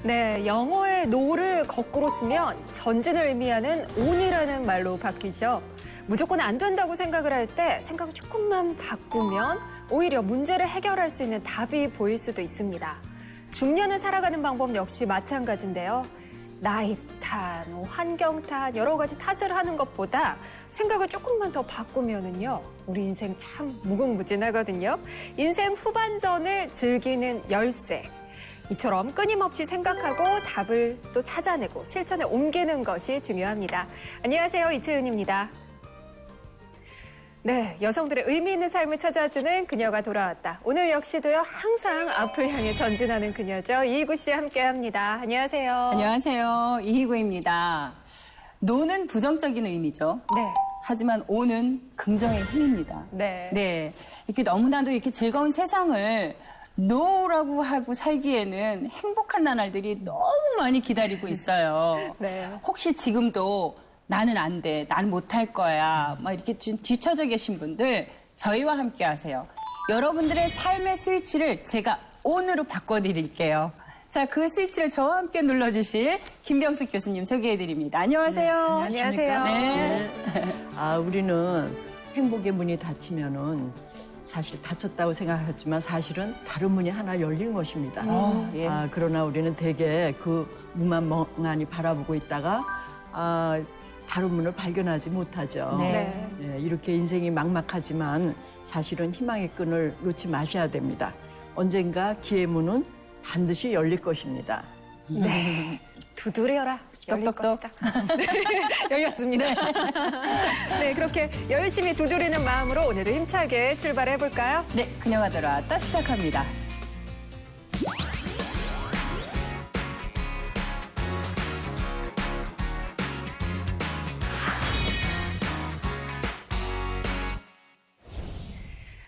네, 영어의 no를 거꾸로 쓰면 전진을 의미하는 on이라는 말로 바뀌죠. 무조건 안 된다고 생각을 할 때 생각을 조금만 바꾸면 오히려 문제를 해결할 수 있는 답이 보일 수도 있습니다. 중년을 살아가는 방법 역시 마찬가지인데요. 나이 탓, 환경 탓, 여러 가지 탓을 하는 것보다 생각을 조금만 더 바꾸면은요, 우리 인생 참 무궁무진하거든요. 인생 후반전을 즐기는 열쇠. 이처럼 끊임없이 생각하고 답을 또 찾아내고 실천에 옮기는 것이 중요합니다. 안녕하세요, 이채은입니다. 네, 여성들의 의미 있는 삶을 찾아주는 그녀가 돌아왔다. 오늘 역시도요, 항상 앞을 향해 전진하는 그녀죠. 이희구 씨와 함께합니다. 안녕하세요. 안녕하세요. 이희구입니다. 노는 부정적인 의미죠. 네. 하지만 오는 긍정의 힘입니다. 네. 네. 이렇게 너무나도 이렇게 즐거운 세상을 노라고 하고 살기에는 행복한 나날들이 너무 많이 기다리고 있어요. 네. 혹시 지금도 나는 안 돼, 난 못할 거야, 막 이렇게 뒤처져 계신 분들 저희와 함께 하세요. 여러분들의 삶의 스위치를 제가 ON으로 바꿔드릴게요. 자, 그 스위치를 저와 함께 눌러주실 김병숙 교수님 소개해드립니다. 안녕하세요. 네, 안녕하세요. 네. 우리는 행복의 문이 닫히면은 사실 닫혔다고 생각했지만 사실은 다른 문이 하나 열린 것입니다. 예. 그러나 우리는 대개 그 문만 멍하니 바라보고 있다가 다른 문을 발견하지 못하죠. 네. 예, 이렇게 인생이 막막하지만 사실은 희망의 끈을 놓지 마셔야 됩니다. 언젠가 기회 문은 반드시 열릴 것입니다. 네. 두드려라. 열릴 똑똑똑. 것이다. 네, 열렸습니다. 네, 그렇게 열심히 두드리는 마음으로 오늘도 힘차게 출발해볼까요? 네, 그녀가 돌아왔다 시작합니다.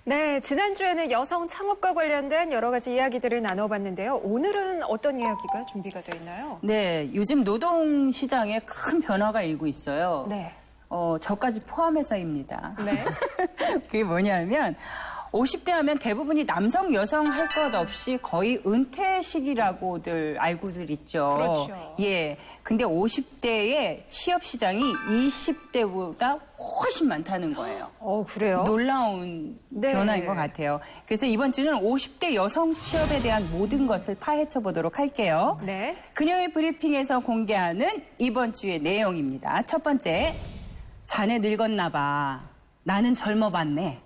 네, 지난주에는 여성 창업과 관련된 여러 가지 이야기들을 나눠봤는데요. 오늘은 어떤 이야기가 준비가 되어 있나요? 네, 요즘 노동 시장에 큰 변화가 일고 있어요. 네. 저까지 포함해서입니다. 네. 그게 뭐냐면 50대 하면 대부분이 남성, 여성 할 것 없이 거의 은퇴 시기라고들 알고들 있죠. 그렇죠. 예. 근데 50대의 취업 시장이 20대보다 훨씬 많다는 거예요. 그래요? 놀라운 네. 변화인 것 같아요. 그래서 이번 주는 50대 여성 취업에 대한 모든 것을 파헤쳐 보도록 할게요. 네. 그녀의 브리핑에서 공개하는 이번 주의 내용입니다. 첫 번째, 자네 늙었나 봐. 나는 젊어봤네.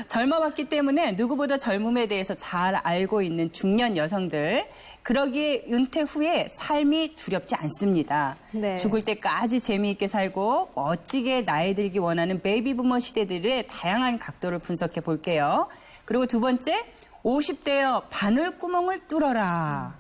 젊어봤기 때문에 누구보다 젊음에 대해서 잘 알고 있는 중년 여성들. 그러기에 은퇴 후에 삶이 두렵지 않습니다. 네. 죽을 때까지 재미있게 살고 멋지게 나이 들기 원하는 베이비부머 시대들의 다양한 각도를 분석해 볼게요. 그리고 두 번째, 50대여 바늘구멍을 뚫어라.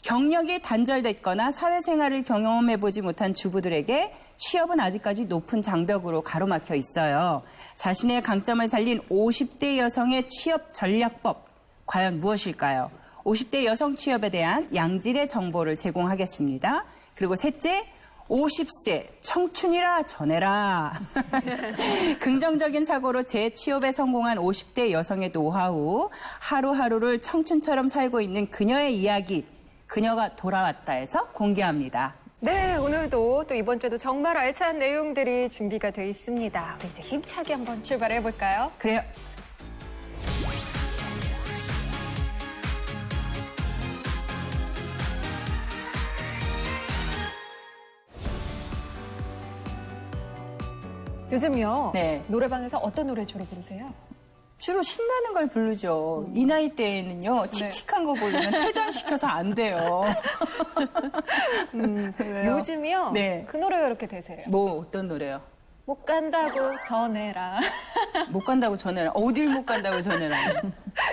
경력이 단절됐거나 사회생활을 경험해보지 못한 주부들에게 취업은 아직까지 높은 장벽으로 가로막혀 있어요. 자신의 강점을 살린 50대 여성의 취업 전략법, 과연 무엇일까요? 50대 여성 취업에 대한 양질의 정보를 제공하겠습니다. 그리고 셋째, 50세 청춘이라 전해라. 긍정적인 사고로 재취업에 성공한 50대 여성의 노하우, 하루하루를 청춘처럼 살고 있는 그녀의 이야기, 그녀가 돌아왔다 해서 공개합니다. 네, 오늘도 또 이번 주에도 정말 알찬 내용들이 준비가 되어 있습니다. 우리 이제 힘차게 한번 출발해볼까요? 그래요. 요즘요, 네. 노래방에서 어떤 노래 주로 부르세요? 주로 신나는 걸 부르죠. 이 나이 때에는요, 칙칙한 거 부르면 퇴장시켜서 안 돼요. 왜요? 요즘이요, 네. 그 노래가 이렇게 되세요. 뭐 어떤 노래요? 못 간다고 전해라. 못 간다고 전해라. 어딜 못 간다고 전해라.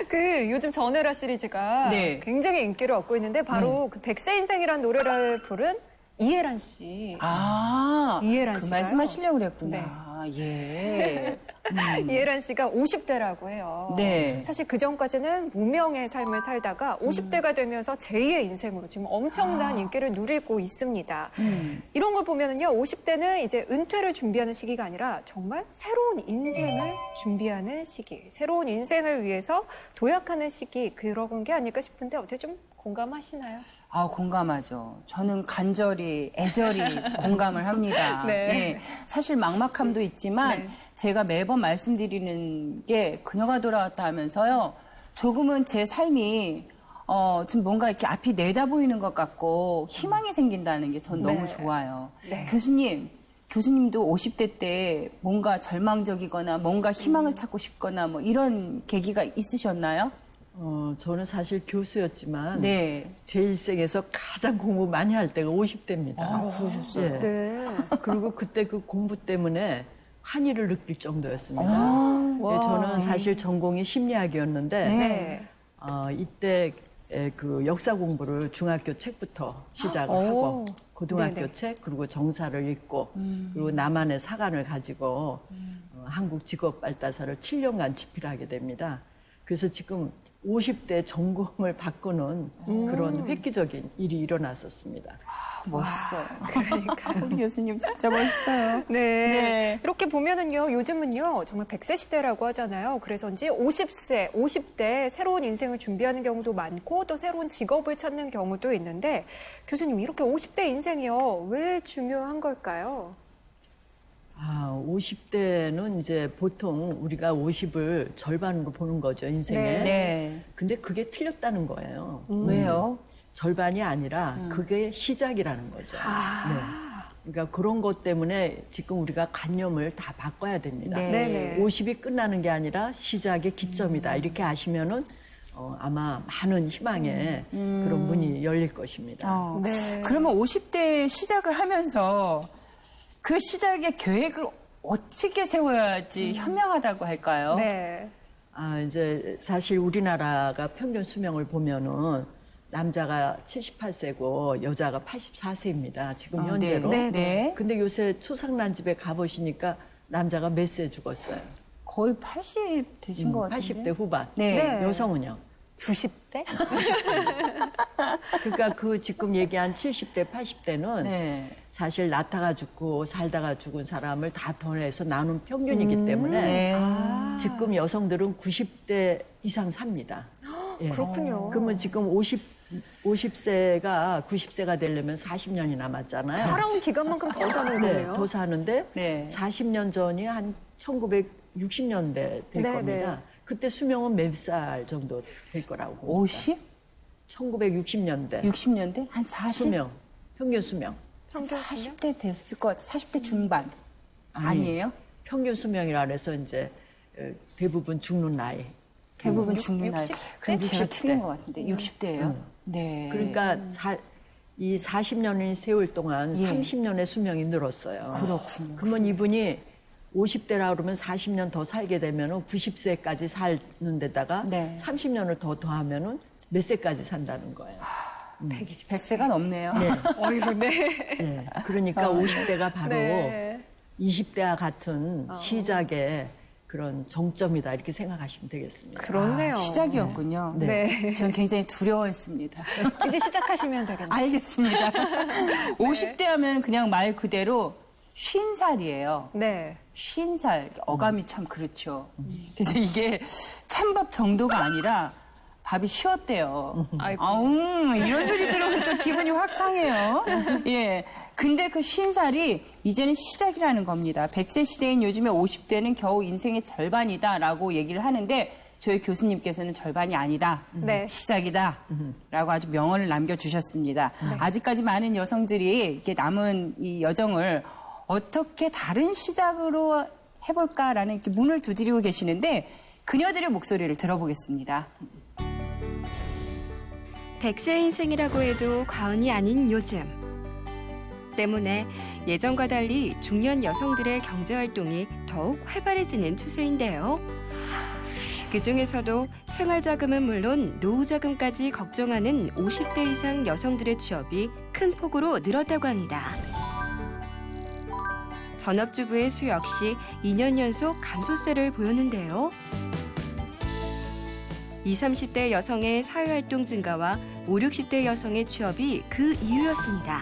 그 요즘 전해라 시리즈가 네. 굉장히 인기를 얻고 있는데 바로 그 백세 인생이라는 노래를 부른 이혜란 씨. 아, 이혜란 그 씨가요? 말씀하시려고 그랬구나. 예. 이혜란 씨가 50대라고 해요. 네. 사실 그 전까지는 무명의 삶을 살다가 50대가 되면서 제2의 인생으로 지금 엄청난 인기를 누리고 있습니다. 이런 걸 보면은요, 50대는 이제 은퇴를 준비하는 시기가 아니라 정말 새로운 인생을 준비하는 시기, 새로운 인생을 위해서 도약하는 시기, 그런 게 아닐까 싶은데 어떻게 좀 공감하시나요? 아, 공감하죠. 저는 간절히, 애절히 공감을 합니다. 네. 예, 사실 막막함도 있지만 네. 제가 매번 말씀드리는 게 그녀가 돌아왔다 하면서요. 조금은 제 삶이 좀 뭔가 이렇게 앞이 내다 보이는 것 같고 희망이 생긴다는 게 전 너무 네. 좋아요. 네. 교수님도 50대 때 뭔가 절망적이거나 뭔가 희망을 찾고 싶거나 뭐 이런 계기가 있으셨나요? 저는 사실 교수였지만 네. 제 일생에서 가장 공부 많이 할 때가 50대입니다. 그러셨어요? 네. 그리고 그때 그 공부 때문에 환희를 느낄 정도였습니다. 와. 네, 저는 사실 전공이 심리학이었는데 네. 이때 그 역사 공부를 중학교 책부터 시작을 오. 하고 고등학교 네네. 책 그리고 정사를 읽고 그리고 나만의 사관을 가지고 한국 직업발달사를 7년간 집필하게 됩니다. 그래서 지금 50대 전공을 바꾸는 그런 획기적인 일이 일어났었습니다. 멋있어요. 그러니까요. 우리 교수님 진짜 멋있어요. 네. 네. 이렇게 보면은요, 요즘은요, 정말 100세 시대라고 하잖아요. 그래서인지 50대 새로운 인생을 준비하는 경우도 많고 또 새로운 직업을 찾는 경우도 있는데 교수님, 이렇게 50대 인생이요, 왜 중요한 걸까요? 50대는 이제 보통 우리가 50을 절반으로 보는 거죠, 인생에. 네. 네. 근데 그게 틀렸다는 거예요. 왜요? 절반이 아니라 그게 시작이라는 거죠. 네. 그러니까 그런 것 때문에 지금 우리가 관념을 다 바꿔야 됩니다. 네. 네네. 50이 끝나는 게 아니라 시작의 기점이다. 이렇게 아시면은 아마 많은 희망의 그런 문이 열릴 것입니다. 네. 그러면 50대 시작을 하면서 그 시작의 계획을 어떻게 세워야지 현명하다고 할까요? 네. 이제 사실 우리나라가 평균 수명을 보면은 남자가 78세고 여자가 84세입니다. 지금 현재로. 네. 네. 근데 요새 초상난 집에 가보시니까 남자가 몇 세 죽었어요? 거의 80 되신 것 같은데. 80대 후반. 네. 네. 여성은요? 90대? 그러니까 그 지금 얘기한 70대, 80대는 네. 사실 낳다가 죽고 살다가 죽은 사람을 다 더해서 나눈 평균이기 때문에 네. 지금 여성들은 90대 이상 삽니다. 예. 그렇군요. 그러면 지금 50세가 90세가 되려면 40년이 남았잖아요. 살아온 기간만큼 더 사는 네, 거네요. 더 사는데 네. 40년 전이 한 1960년대 될 네, 겁니다. 네. 그때 수명은 몇 살 정도 될 거라고 봅니다. 50? 1960년대 60년대? 한 40? 수명, 평균 수명. 평균 수명? 40대 됐을 것 같아요. 40대 중반. 아니에요? 평균 수명이라 그래서 이제 대부분 죽는 나이. 대부분 죽는 나이. 60대? 그럼 제가 60대. 틀린 것 같은데. 60대예요? 네. 그러니까 이 40년의 세월 동안 예. 30년의 수명이 늘었어요. 그렇군요. 그러면 이분이 50대라 그러면 40년 더 살게 되면은 90세까지 사는 데다가 네. 30년을 더 더하면은 몇 세까지 산다는 거예요. 100세가 넘네요. 네. 어이구, 네. 네. 그러니까 50대가 바로 네. 20대와 같은 시작의 그런 정점이다 이렇게 생각하시면 되겠습니다. 그렇네요. 시작이었군요. 네. 전 굉장히 두려워했습니다. 이제 시작하시면 되겠네요. 알겠습니다. 50대 하면 그냥 말 그대로 50살이에요. 네. 50살. 어감이 참 그렇죠. 그래서 이게 찬밥 정도가 아니라 밥이 쉬었대요. 아이고. 이런 소리 들으면 또 기분이 확 상해요. 예. 근데 그 50살이 이제는 시작이라는 겁니다. 100세 시대인 요즘에 50대는 겨우 인생의 절반이다라고 얘기를 하는데 저희 교수님께서는 절반이 아니다. 네. 시작이다. 라고 아주 명언을 남겨주셨습니다. 아직까지 많은 여성들이 이렇게 남은 이 여정을 어떻게 다른 시작으로 해볼까라는 이렇게 문을 두드리고 계시는데 그녀들의 목소리를 들어보겠습니다. 100세 인생이라고 해도 과언이 아닌 요즘. 때문에 예전과 달리 중년 여성들의 경제활동이 더욱 활발해지는 추세인데요. 그중에서도 생활자금은 물론 노후자금까지 걱정하는 50대 이상 여성들의 취업이 큰 폭으로 늘었다고 합니다. 전업주부의 수 역시 2년 연속 감소세를 보였는데요. 20, 30대 여성의 사회활동 증가와 5, 60대 여성의 취업이 그 이유였습니다.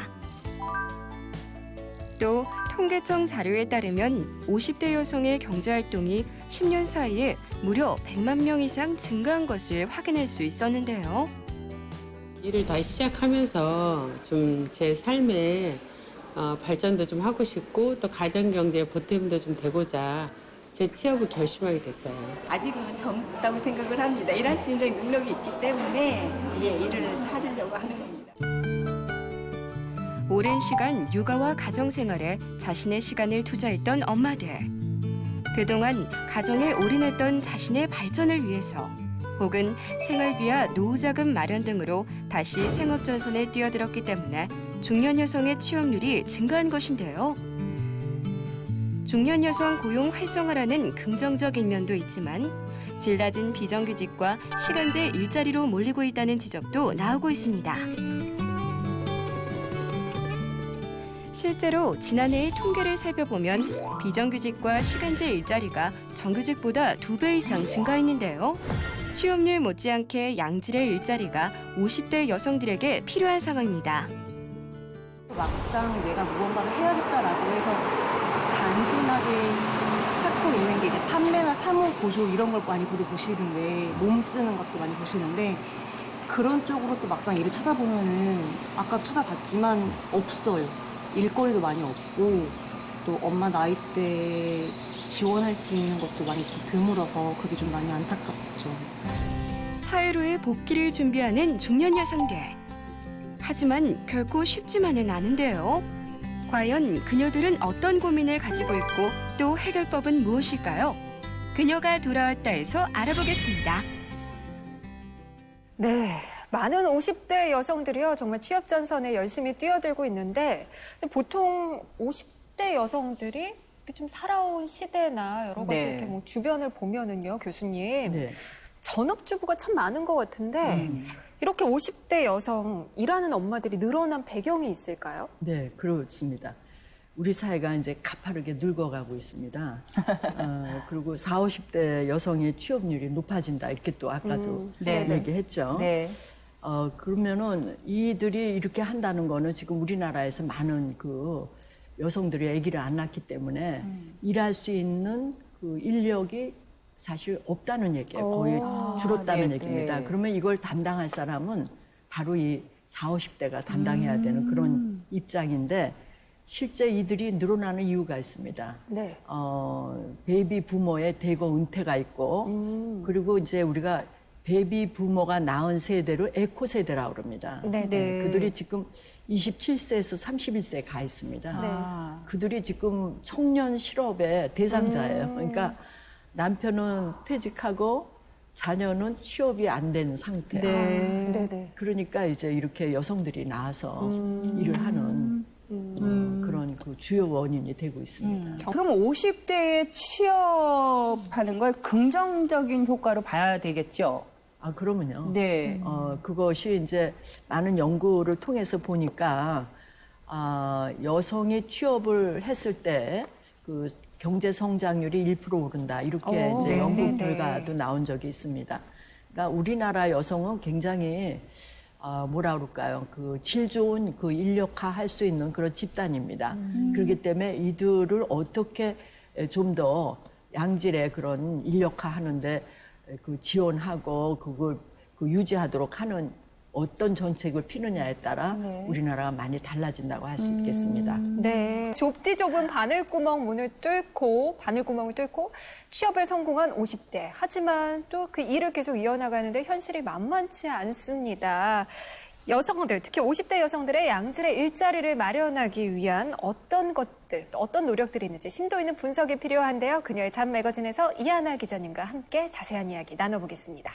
또 통계청 자료에 따르면 50대 여성의 경제활동이 10년 사이에 무려 100만 명 이상 증가한 것을 확인할 수 있었는데요. 일을 다시 시작하면서 좀 제 삶에 발전도 좀 하고 싶고 또 가정경제 보탬도 좀 되고자 제 취업을 결심하게 됐어요. 아직은 젊다고 생각을 합니다. 일할 수 있는 능력이 있기 때문에 일을 찾으려고 하는 겁니다. 오랜 시간 육아와 가정생활에 자신의 시간을 투자했던 엄마들. 그동안 가정에 올인했던 자신의 발전을 위해서 혹은 생활비와 노후자금 마련 등으로 다시 생업전선에 뛰어들었기 때문에 중년 여성의 취업률이 증가한 것인데요. 중년 여성 고용 활성화라는 긍정적인 면도 있지만 질 낮은 비정규직과 시간제 일자리로 몰리고 있다는 지적도 나오고 있습니다. 실제로 지난해의 통계를 살펴보면 비정규직과 시간제 일자리가 정규직보다 2배 이상 증가했는데요. 취업률 못지않게 양질의 일자리가 50대 여성들에게 필요한 상황입니다. 막상 내가 무언가를 해야겠다라고 해서 단순하게 찾고 있는 게 이제 판매나 사무 보조 이런 걸 많이 보시는데 몸 쓰는 것도 많이 보시는데 그런 쪽으로 또 막상 일을 찾아보면은 아까도 찾아봤지만 없어요. 일거리도 많이 없고 또 엄마 나이 때 지원할 수 있는 것도 많이 좀 드물어서 그게 좀 많이 안타깝죠. 사회로의 복귀를 준비하는 중년 여성들. 하지만 결코 쉽지만은 않은데요. 과연 그녀들은 어떤 고민을 가지고 있고 또 해결법은 무엇일까요? 그녀가 돌아왔다에서 알아보겠습니다. 네. 많은 50대 여성들이요, 정말 취업 전선에 열심히 뛰어들고 있는데, 보통 50대 여성들이 좀 살아온 시대나 여러 가지 네. 이렇게 뭐 주변을 보면은요, 교수님. 네. 전업주부가 참 많은 것 같은데, 이렇게 50대 여성, 일하는 엄마들이 늘어난 배경이 있을까요? 네, 그렇습니다. 우리 사회가 이제 가파르게 늙어가고 있습니다. 그리고 40, 50대 여성의 취업률이 높아진다. 이렇게 또 아까도 네. 얘기했죠. 네. 그러면은 이들이 이렇게 한다는 거는 지금 우리나라에서 많은 그 여성들이 아기를 안 낳기 때문에 일할 수 있는 그 인력이 사실 없다는 얘기예요. 거의 줄었다는 네, 얘기입니다. 네. 그러면 이걸 담당할 사람은 바로 이 40, 50대가 담당해야 되는 그런 입장인데 실제 이들이 늘어나는 이유가 있습니다. 네. 베이비 부모의 대거 은퇴가 있고 그리고 이제 우리가 베이비 부모가 낳은 세대를 에코 세대라고 그럽니다. 네, 네. 그들이 지금 27세에서 31세에 가 있습니다. 아. 그들이 지금 청년 실업의 대상자예요. 그러니까 남편은 퇴직하고 자녀는 취업이 안 된 상태. 네. 네네. 그러니까 이제 이렇게 여성들이 나와서 일을 하는 그런 그 주요 원인이 되고 있습니다. 그럼 50대에 취업하는 걸 긍정적인 효과로 봐야 되겠죠? 그러면요. 네. 그것이 이제 많은 연구를 통해서 보니까 여성이 취업을 했을 때 그 경제 성장률이 1% 오른다. 이렇게 이제 네, 연구 네, 결과도 나온 적이 있습니다. 그러니까 우리나라 여성은 굉장히 뭐라 그럴까요? 그 질 좋은 그 인력화 할 수 있는 그런 집단입니다. 그렇기 때문에 이들을 어떻게 좀 더 양질의 그런 인력화 하는데 그 지원하고 그걸 그 유지하도록 하는 어떤 정책을 피느냐에 따라 우리나라가 많이 달라진다고 할 수 있겠습니다. 네. 좁디 좁은 바늘구멍을 뚫고 취업에 성공한 50대. 하지만 또 그 일을 계속 이어나가는데 현실이 만만치 않습니다. 여성들, 특히 50대 여성들의 양질의 일자리를 마련하기 위한 어떤 것들, 또 어떤 노력들이 있는지 심도 있는 분석이 필요한데요. 그녀의 잠 매거진에서 이하나 기자님과 함께 자세한 이야기 나눠보겠습니다.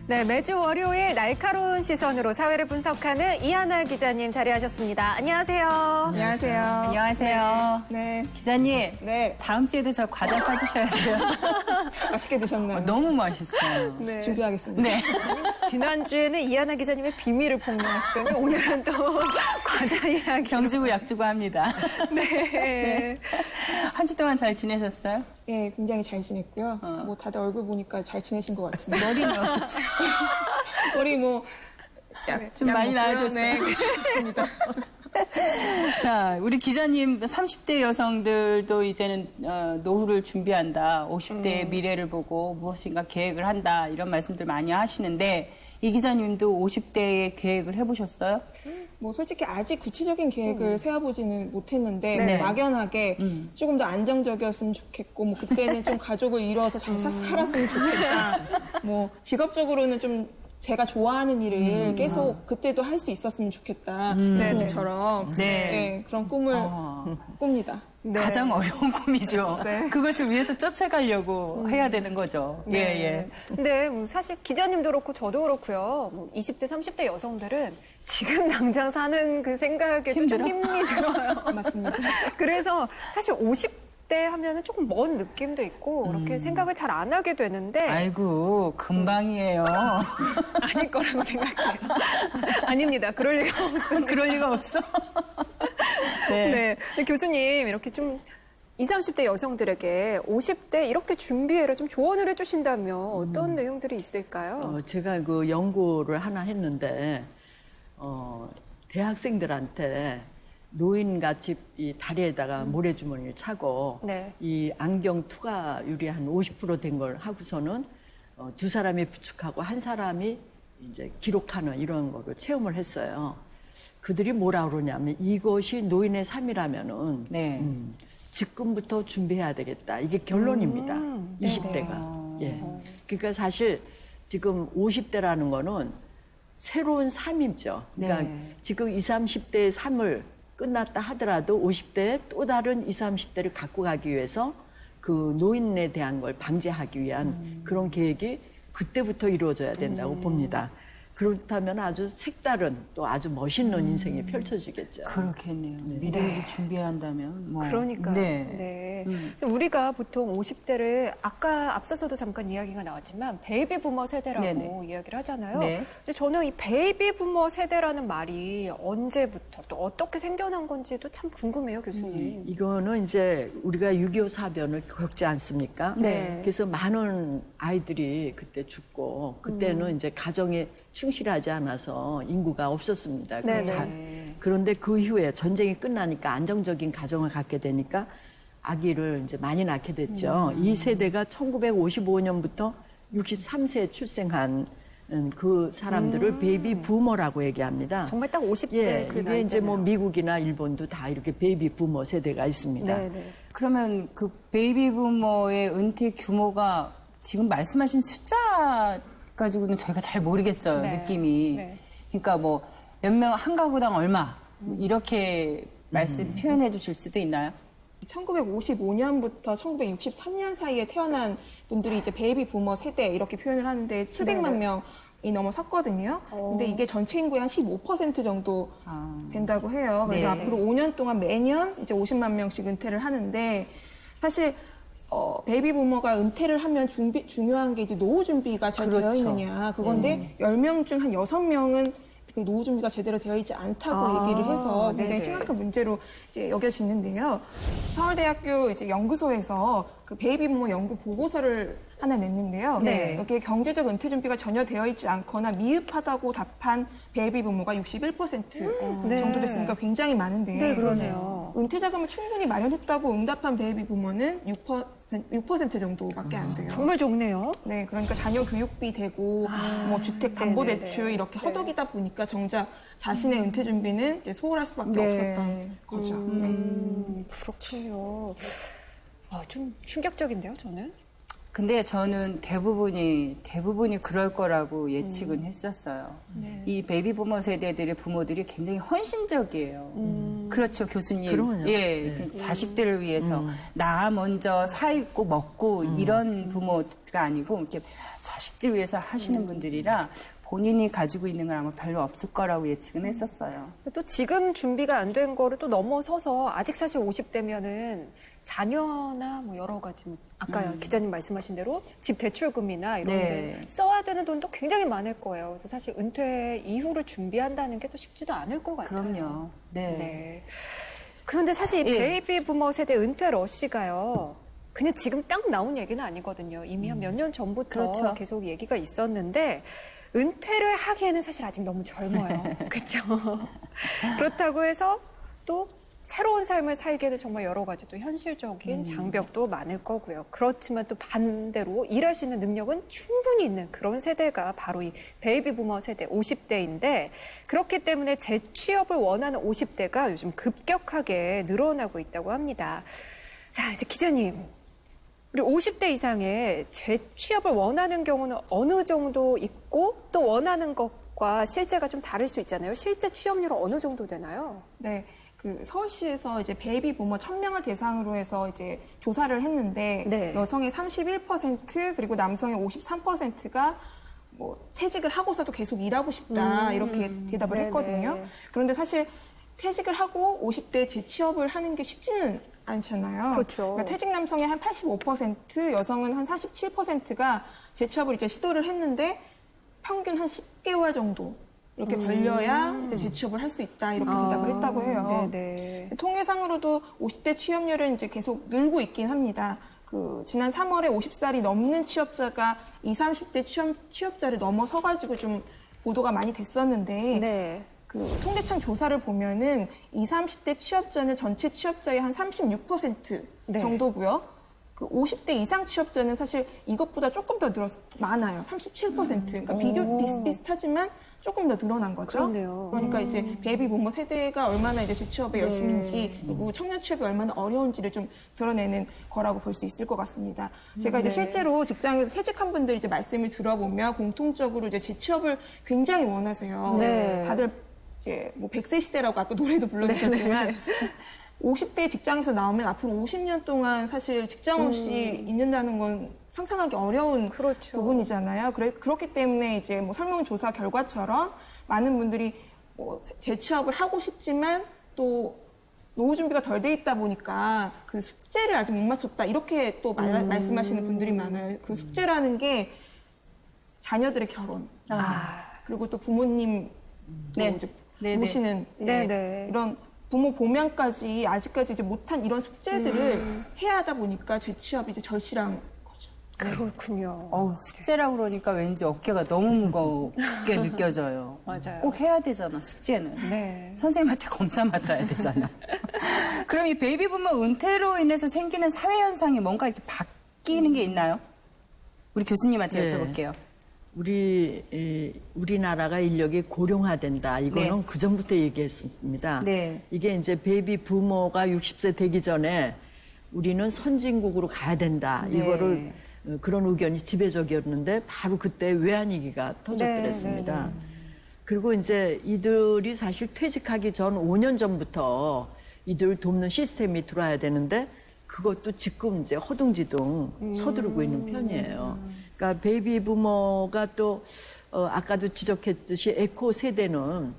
네, 매주 월요일 날카로운 시선으로 사회를 분석하는 이하나 기자님 자리하셨습니다. 안녕하세요. 안녕하세요. 안녕하세요. 네. 기자님, 네. 다음 주에도 저 과자 사주셔야 돼요. 맛있게 드셨나요? 너무 맛있어요. 네. 준비하겠습니다. 네. 지난주에는 이하나 기자님의 비밀을 폭로하시더니 오늘은 또 과자 이야기. 경주고 약주고 합니다. 네. 한 주 동안 잘 지내셨어요? 네, 굉장히 잘 지냈고요. 뭐 다들 얼굴 보니까 잘 지내신 것 같은데. 머리는 어떠세요? 머리 뭐 좀 많이 나아졌어요. 네, 좋습니다. 자, 우리 기자님 30대 여성들도 이제는 노후를 준비한다. 50대의 미래를 보고 무엇인가 계획을 한다. 이런 말씀들 많이 하시는데 이 기자님도 50대의 계획을 해보셨어요? 뭐 솔직히 아직 구체적인 계획을 세워보지는 못했는데 네. 뭐 막연하게 조금 더 안정적이었으면 좋겠고 뭐 그때는 좀 가족을 이뤄서 잘 살았으면 좋겠다. 뭐 직업적으로는 좀 제가 좋아하는 일을 계속 그때도 할 수 있었으면 좋겠다. 교수님처럼 네. 네, 그런 꿈을 꿉니다. 네. 가장 어려운 꿈이죠. 네. 그것을 위해서 쫓아가려고 해야 되는 거죠. 네. 예, 예. 근데 사실 기자님도 그렇고 저도 그렇고요. 뭐 20대, 30대 여성들은 지금 당장 사는 그 생각에 좀 힘이 들어요. 맞습니다. 그래서 사실 50대 하면은 조금 먼 느낌도 있고 그렇게 생각을 잘 안 하게 되는데 아이고, 금방이에요. 아닐 거라고 생각해요. 아닙니다. 그럴 리가 없습니다. 그럴 리가 없어. 네. 네. 근데 교수님 이렇게 좀 20, 30대 여성들에게 50대 이렇게 준비해라 좀 조언을 해주신다면 어떤 내용들이 있을까요? 제가 그 연구를 하나 했는데 대학생들한테 노인같이 이 다리에다가 모래주머니를 차고 네. 이 안경 투과율이 한 50% 된 걸 하고서는 두 사람이 부축하고 한 사람이 이제 기록하는 이런 거를 체험을 했어요. 그들이 뭐라 그러냐면 이것이 노인의 삶이라면은 네. 지금부터 준비해야 되겠다. 이게 결론입니다. 20대가. 예. 그러니까 사실 지금 50대라는 거는 새로운 삶이죠. 그러니까 네. 지금 20, 30대의 삶을 끝났다 하더라도 50대에 또 다른 20, 30대를 갖고 가기 위해서 그 노인에 대한 걸 방지하기 위한 그런 계획이 그때부터 이루어져야 된다고 봅니다. 그렇다면 아주 색다른 또 아주 멋있는 인생이 펼쳐지겠죠. 그렇겠네요. 미래를 준비해야 한다면. 뭐. 그러니까요. 네. 근데 우리가 보통 50대를 아까 앞서서도 잠깐 이야기가 나왔지만 베이비 부머 세대라고 네네. 이야기를 하잖아요. 네. 근데 저는 이 베이비 부머 세대라는 말이 언제부터 또 어떻게 생겨난 건지도 참 궁금해요, 교수님. 이거는 이제 우리가 6.25 사변을 겪지 않습니까? 네. 그래서 많은 아이들이 그때 죽고 그때는 이제 가정에 충실하지 않아서 인구가 없었습니다. 네네. 그런데 그 이후에 전쟁이 끝나니까 안정적인 가정을 갖게 되니까 아기를 이제 많이 낳게 됐죠. 이 세대가 1955년부터 63세 출생한 그 사람들을 베이비 부머라고 얘기합니다. 정말 딱 50대 예, 그 이게 나이 이제 뭐 미국이나 일본도 다 이렇게 베이비 부머 세대가 있습니다. 네네. 그러면 그 베이비 부머의 은퇴 규모가 지금 말씀하신 숫자 가지고는 저희가 잘 모르겠어요, 네. 느낌이. 네. 그러니까 뭐 몇 명 한 가구당 얼마 이렇게 말씀 표현해 주실 수도 있나요? 1955년부터 1963년 사이에 태어난 분들이 이제 베이비 부머 세대 이렇게 표현을 하는데 700만 명이 넘어섰거든요. 근데 이게 전체 인구의 한 15% 정도 된다고 해요. 그래서 네. 앞으로 5년 동안 매년 이제 50만 명씩 은퇴를 하는데 사실 베이비 부머가 은퇴를 하면 중요한 게 이제 노후 준비가 잘 되어 있느냐 그건데 10명 중 한 6명은 그 노후 준비가 제대로 되어 있지 않다고 얘기를 해서 굉장히 심각한 문제로 이제 여겨지는데요. 서울대학교 이제 연구소에서 그 베이비 부머 연구 보고서를 하나 냈는데요. 네. 여기에 경제적 은퇴 준비가 전혀 되어 있지 않거나 미흡하다고 답한 베이비 부머가 61% 네. 정도 됐으니까 굉장히 많은데 네, 그러네요. 은퇴 자금을 충분히 마련했다고 응답한 베이비 부머는 6% 정도밖에 안 돼요. 정말 적네요. 네, 그러니까 자녀 교육비 대고 뭐 주택 담보 네네네. 대출 이렇게 허덕이다 보니까 정작 자신의 은퇴 준비는 이제 소홀할 수밖에 네. 없었던 거죠. 그렇군요. 좀 충격적인데요, 저는. 근데 저는 대부분이 그럴 거라고 예측은 했었어요. 이 베이비 부머 세대들의 부모들이 굉장히 헌신적이에요. 그렇죠, 교수님. 그럼요. 예, 그 자식들을 위해서 나 먼저 사 입고 먹고 이런 부모가 아니고 이렇게 자식들 위해서 하시는 분들이라 본인이 가지고 있는 건 아마 별로 없을 거라고 예측은 했었어요. 또 지금 준비가 안 된 거를 또 넘어서서 아직 사실 50대면은 자녀나 뭐 여러 가지 아까 기자님 말씀하신 대로 집 대출금이나 이런 네. 데 써야 되는 돈도 굉장히 많을 거예요. 그래서 사실 은퇴 이후를 준비한다는 게 또 쉽지도 않을 것 같아요. 그럼요. 네. 네. 그런데 사실 이 예. 베이비 부머 세대 은퇴 러시가요. 그냥 지금 딱 나온 얘기는 아니거든요. 이미 한 몇 년 전부터 그렇죠. 계속 얘기가 있었는데 은퇴를 하기에는 사실 아직 너무 젊어요. 그렇죠? 그렇다고 해서 또 새로운 삶을 살기에는 정말 여러 가지 또 현실적인 장벽도 많을 거고요. 그렇지만 또 반대로 일할 수 있는 능력은 충분히 있는 그런 세대가 바로 이 베이비 부머 세대 50대인데 그렇기 때문에 재취업을 원하는 50대가 요즘 급격하게 늘어나고 있다고 합니다. 자, 이제 기자님. 우리 50대 이상의 재취업을 원하는 경우는 어느 정도 있고 또 원하는 것과 실제가 좀 다를 수 있잖아요. 실제 취업률은 어느 정도 되나요? 네. 그 서울시에서 이제 베이비 부머 1000명을 대상으로 해서 이제 조사를 했는데 네. 여성의 31% 그리고 남성의 53%가 뭐 퇴직을 하고서도 계속 일하고 싶다 이렇게 대답을 네네. 했거든요. 그런데 사실 퇴직을 하고 50대에 재취업을 하는 게 쉽지는 않잖아요. 그렇죠. 그러니까 퇴직 남성의 한 85%, 여성은 한 47%가 재취업을 이제 시도를 했는데 평균 한 10개월 정도 이렇게 걸려야 이제 재취업을 할 수 있다 이렇게 대답을 했다고 해요. 네네. 통계상으로도 50대 취업률은 이제 계속 늘고 있긴 합니다. 그 지난 3월에 50살이 넘는 취업자가 20, 30대 취업자를 넘어서가지고 좀 보도가 많이 됐었는데 네. 그 통계청 조사를 보면은 20, 30대 취업자는 전체 취업자의 한 36% 네. 정도고요. 그 50대 이상 취업자는 사실 이것보다 조금 더 많아요. 37%. 그러니까 비교 비슷비슷하지만 조금 더 늘어난 거죠. 그렇네요. 그러니까 이제 베이비 부머 세대가 얼마나 이제 재취업에 열심인지 그리고 청년 취업이 얼마나 어려운지를 좀 드러내는 거라고 볼 수 있을 것 같습니다. 제가 이제 실제로 직장에서 퇴직한 분들 이제 말씀을 들어보면 공통적으로 이제 재취업을 굉장히 원하세요. 네. 다들 이제 뭐 100세 시대라고 아까 노래도 불러주셨지만 50대 직장에서 나오면 앞으로 50년 동안 사실 직장 없이 있는다는 건 상상하기 어려운 그렇죠. 부분이잖아요. 그렇기 때문에 이제 뭐 설문조사 결과처럼 많은 분들이 뭐 재취업을 하고 싶지만 또 노후 준비가 덜 돼 있다 보니까 그 숙제를 아직 못 마쳤다 이렇게 또 말씀하시는 분들이 많아요. 그 숙제라는 게 자녀들의 결혼 그리고 또 부모님 네. 이제 네네. 모시는 네네. 이런 부모 보면까지 아직까지 이제 못한 이런 숙제들을 해야 하다 보니까 재취업이 이제 절실한 거죠. 그렇군요. 숙제라고 그러니까 왠지 어깨가 너무 무겁게 느껴져요. 맞아요. 꼭 해야 되잖아, 숙제는. 네. 선생님한테 검사 맡아야 되잖아. 그럼 이 베이비 부머 은퇴로 인해서 생기는 사회 현상이 뭔가 이렇게 바뀌는 게 있나요? 우리 교수님한테 네. 여쭤볼게요. 우리나라가 인력이 고령화된다. 이거는 네. 그 전부터 얘기했습니다. 네. 이게 이제 베이비 부모가 60세 되기 전에 우리는 선진국으로 가야 된다. 네. 이거를 그런 의견이 지배적이었는데 바로 그때 외환위기가 터졌더랬습니다. 네. 그리고 이제 이들이 사실 퇴직하기 전 5년 전부터 이들 돕는 시스템이 들어와야 되는데 그것도 지금 이제 허둥지둥 서두르고 있는 편이에요. 그러니까 베이비 부머가 또 아까도 지적했듯이 에코 세대는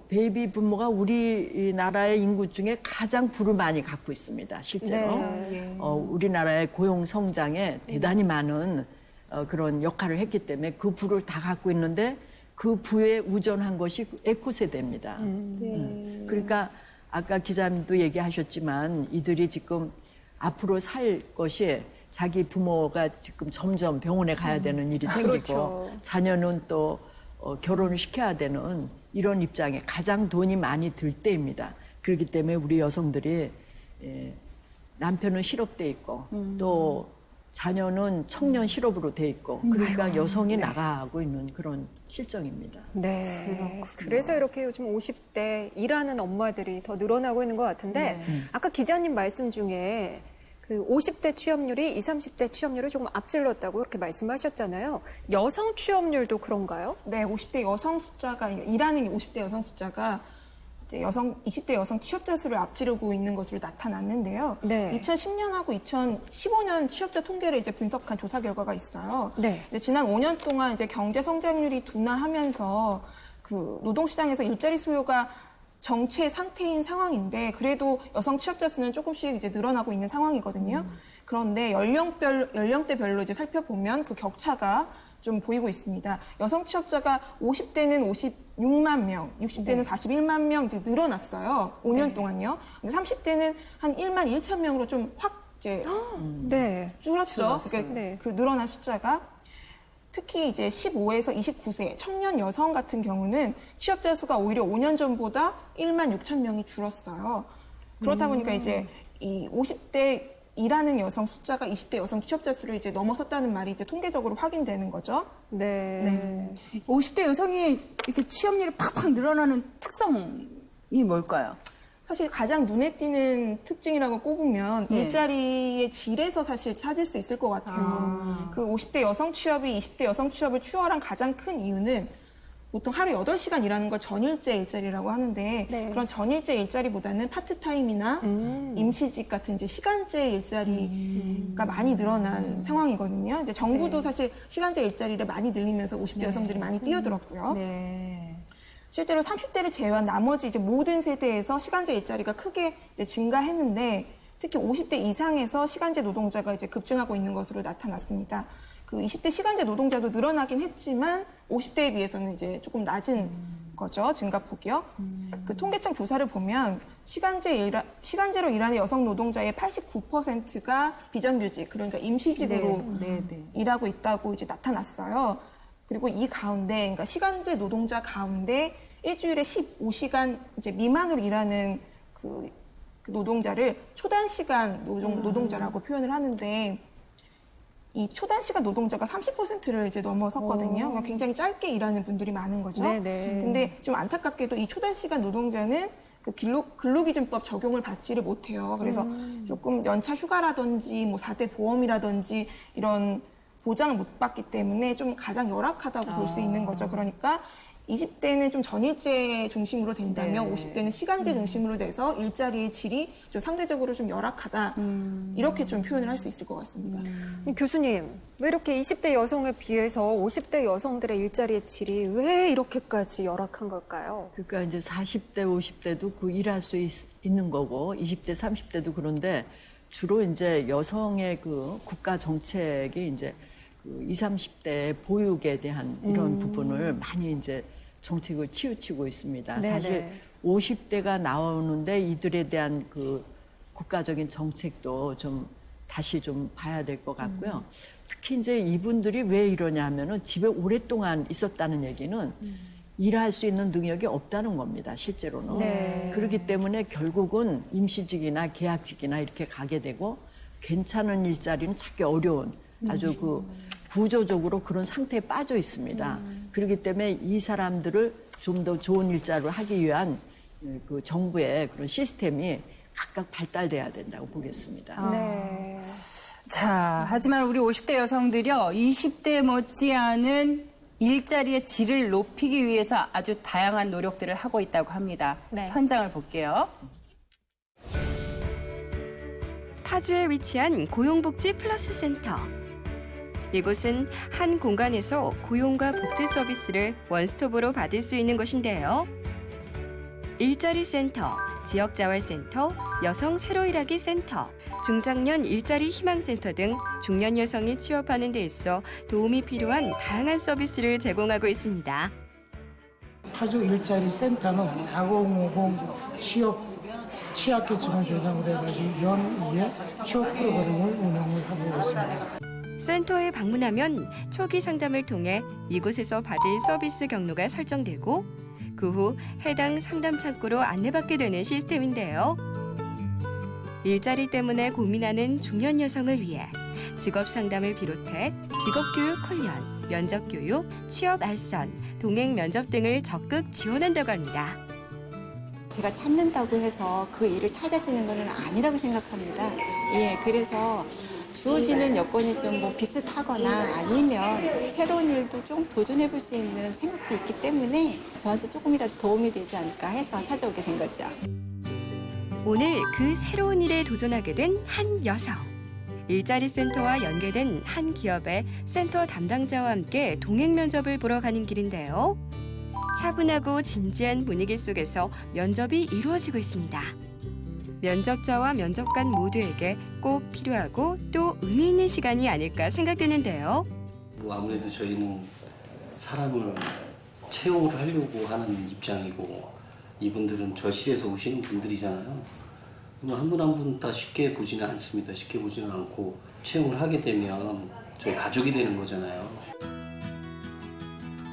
베이비 부모가 우리나라의 인구 중에 가장 부를 많이 갖고 있습니다. 실제로 우리나라의 고용 성장에 대단히 많은 그런 역할을 했기 때문에 그 부를 다 갖고 있는데 그 부에 우전한 것이 에코 세대입니다. 그러니까 아까 기자님도 얘기하셨지만 이들이 지금 앞으로 살 것이 자기 부모가 지금 점점 병원에 가야 되는 일이 생기고 그렇죠. 자녀는 또 결혼을 시켜야 되는 이런 입장에 가장 돈이 많이 들 때입니다. 그렇기 때문에 우리 여성들이 남편은 실업돼 있고 또 자녀는 청년 실업으로 돼 있고 그러니까 여성이 나가고 있는 그런 실정입니다. 네. 그래서 이렇게 요즘 50대 일하는 엄마들이 더 늘어나고 있는 것 같은데 아까 기자님 말씀 중에 그 50대 취업률이 20, 30대 취업률을 조금 앞질렀다고 이렇게 말씀하셨잖아요. 여성 취업률도 그런가요? 네, 50대 여성 숫자가, 일하는 50대 여성 숫자가 이제 20대 여성 취업자 수를 앞지르고 있는 것으로 나타났는데요. 네. 2010년하고 2015년 취업자 통계를 이제 분석한 조사 결과가 있어요. 네. 근데 지난 5년 동안 이제 경제 성장률이 둔화하면서 그 노동시장에서 일자리 수요가 정체 상태인 상황인데 그래도 여성 취업자 수는 조금씩 이제 늘어나고 있는 상황이거든요. 그런데 연령대별로 이제 살펴보면 그 격차가 좀 보이고 있습니다. 여성 취업자가 50대는 56만 명, 60대는 41만 명 이제 늘어났어요. 5년 동안요. 근데 30대는 한 1만 1천 명으로 좀 확 이제 네. 줄었죠. 그러니까 네. 그 늘어난 숫자가 특히 이제 15에서 29세 청년 여성 같은 경우는 취업자 수가 오히려 5년 전보다 1만 6천 명이 줄었어요. 그렇다 보니까 이제 이 50대 일하는 여성 숫자가 20대 여성 취업자 수를 이제 넘어섰다는 말이 이제 통계적으로 확인되는 거죠. 네. 50대 여성이 이렇게 취업률이 팍팍 늘어나는 특성이 뭘까요? 사실 가장 눈에 띄는 특징이라고 꼽으면 네. 일자리의 질에서 사실 찾을 수 있을 것 같아요. 그 50대 여성 취업이 20대 여성 취업을 추월한 가장 큰 이유는 보통 하루 8시간 일하는 걸 전일제 일자리라고 하는데 네. 그런 전일제 일자리보다는 파트타임이나 임시직 같은 이제 시간제 일자리가 많이 늘어난 상황이거든요. 이제 정부도 사실 시간제 일자리를 많이 늘리면서 50대 여성들이 많이 뛰어들었고요. 네. 실제로 30대를 제외한 나머지 이제 모든 세대에서 시간제 일자리가 크게 이제 증가했는데 특히 50대 이상에서 시간제 노동자가 이제 급증하고 있는 것으로 나타났습니다. 그 20대 시간제 노동자도 늘어나긴 했지만 50대에 비해서는 이제 조금 낮은 거죠. 증가폭이요. 그 통계청 조사를 보면 시간제로 일하는 여성 노동자의 89%가 비정규직, 그러니까 임시직으로 일하고 있다고 이제 나타났어요. 그리고 이 가운데, 그러니까 시간제 노동자 가운데 일주일에 15시간 이제 미만으로 일하는 그 노동자를 초단시간 노동자라고 표현을 하는데 이 초단시간 노동자가 30%를 이제 넘어섰거든요. 그러니까 굉장히 짧게 일하는 분들이 많은 거죠. 네네. 근데 좀 안타깝게도 이 초단시간 노동자는 그 근로기준법 적용을 받지를 못해요. 그래서 조금 연차 휴가라든지 뭐 4대 보험이라든지 이런 보장을 못 받기 때문에 좀 가장 열악하다고 볼 수 있는 거죠. 그러니까 20대는 좀 전일제 중심으로 된다면 50대는 시간제 중심으로 돼서 일자리의 질이 좀 상대적으로 좀 열악하다. 이렇게 좀 표현을 할 수 있을 것 같습니다. 교수님, 왜 이렇게 20대 여성에 비해서 50대 여성들의 일자리의 질이 왜 이렇게까지 열악한 걸까요? 그러니까 이제 40대, 50대도 그 일할 수 있는 거고 20대, 30대도 그런데 주로 이제 여성의 그 국가 정책이 이제 그 20, 30대 보육에 대한 이런 부분을 많이 이제 정책을 치우치고 있습니다. 네네. 사실 50대가 나오는데 이들에 대한 그 국가적인 정책도 좀 다시 좀 봐야 될 것 같고요. 특히 이제 이분들이 왜 이러냐 하면은 집에 오랫동안 있었다는 얘기는 일할 수 있는 능력이 없다는 겁니다, 실제로는. 네. 그렇기 때문에 결국은 임시직이나 계약직이나 이렇게 가게 되고 괜찮은 일자리는 찾기 어려운 아주 그 구조적으로 그런 상태에 빠져 있습니다. 그렇기 때문에 이 사람들을 좀 더 좋은 일자리를 하기 위한 그 정부의 그런 시스템이 각각 발달돼야 된다고 보겠습니다. 네. 자, 하지만 우리 50대 여성들이요, 20대 못지않은 일자리의 질을 높이기 위해서 아주 다양한 노력들을 하고 있다고 합니다. 네. 현장을 볼게요. 파주에 위치한 고용복지 플러스 센터. 이곳은 한 공간에서 고용과 복지 서비스를 원스톱으로 받을 수 있는 곳인데요. 일자리 센터, 지역자활센터, 여성 새로 일하기 센터, 중장년 일자리 희망센터 등 중년 여성이 취업하는 데 있어 도움이 필요한 다양한 서비스를 제공하고 있습니다. 파주 일자리 센터는 4050 취약계층을 대상으로 해가지고 연 2회 취업 프로그램을 운영을 하고 있습니다. 센터에 방문하면 초기 상담을 통해 이곳에서 받을 서비스 경로가 설정되고 그 후 해당 상담 창구로 안내받게 되는 시스템인데요. 일자리 때문에 고민하는 중년 여성을 위해 직업 상담을 비롯해 직업교육 훈련, 면접교육, 취업 알선, 동행 면접 등을 적극 지원한다고 합니다. 제가 찾는다고 해서 그 일을 찾아지는 것은 아니라고 생각합니다. 예, 그래서 주어지는 여건이 좀 뭐 비슷하거나 아니면 새로운 일도 좀 도전해 볼 수 있는 생각도 있기 때문에 저한테 조금이라도 도움이 되지 않을까 해서 찾아오게 된 거죠. 오늘 그 새로운 일에 도전하게 된 한 여성. 일자리 센터와 연계된 한 기업의 센터 담당자와 함께 동행 면접을 보러 가는 길인데요. 차분하고 진지한 분위기 속에서 면접이 이루어지고 있습니다. 면접자와 면접관 모두에게 꼭 필요하고 또 의미 있는 시간이 아닐까 생각되는데요. 뭐 아무래도 저희는 사람을 채용을 하려고 하는 입장이고 이분들은 저실에서 오시는 분들이잖아요. 한 분 한 분 다 쉽게 보지는 않습니다. 쉽게 보지는 않고 채용을 하게 되면 저희 가족이 되는 거잖아요.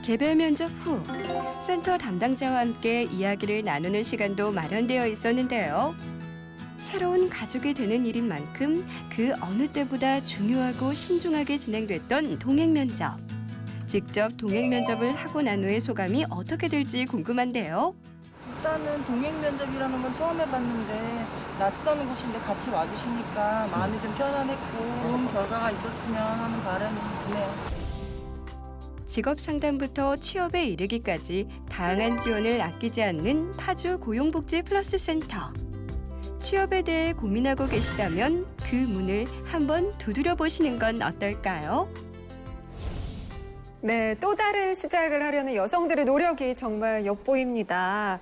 개별 면접 후 센터 담당자와 함께 이야기를 나누는 시간도 마련되어 있었는데요. 새로운 가족이 되는 일인 만큼 그 어느 때보다 중요하고 신중하게 진행됐던 동행 면접. 직접 동행 면접을 하고 난 후의 소감이 어떻게 될지 궁금한데요. 일단은 동행 면접이라는 건 처음 해봤는데 낯선 곳인데 같이 와주시니까 마음이 좀 편안했고 좋은 결과가 있었으면 하는 바람이 드네요. 직업 상담부터 취업에 이르기까지 다양한 지원을 아끼지 않는 파주 고용복지 플러스 센터. 취업에 대해 고민하고 계시다면 그 문을 한번 두드려 보시는 건 어떨까요? 네, 또 다른 시작을 하려는 여성들의 노력이 정말 엿보입니다.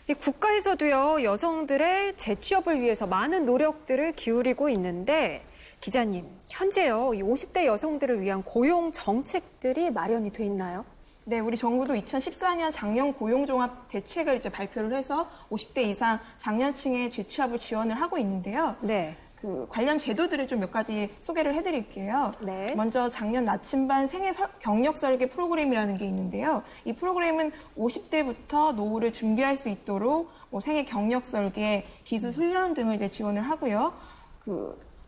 이 국가에서도요, 여성들의 재취업을 위해서 많은 노력들을 기울이고 있는데, 기자님, 현재요, 이 50대 여성들을 위한 고용 정책들이 마련이 돼 있나요? 네, 우리 정부도 2014년 장년 고용종합 대책을 이제 발표를 해서 50대 이상 장년층의 재취업을 지원을 하고 있는데요. 네. 그 관련 제도들을 좀 몇 가지 소개를 해드릴게요. 네. 먼저 작년 나침반 생애 경력 설계 프로그램이라는 게 있는데요. 이 프로그램은 50대부터 노후를 준비할 수 있도록 뭐 생애 경력 설계, 기술 훈련 등을 이제 지원을 하고요.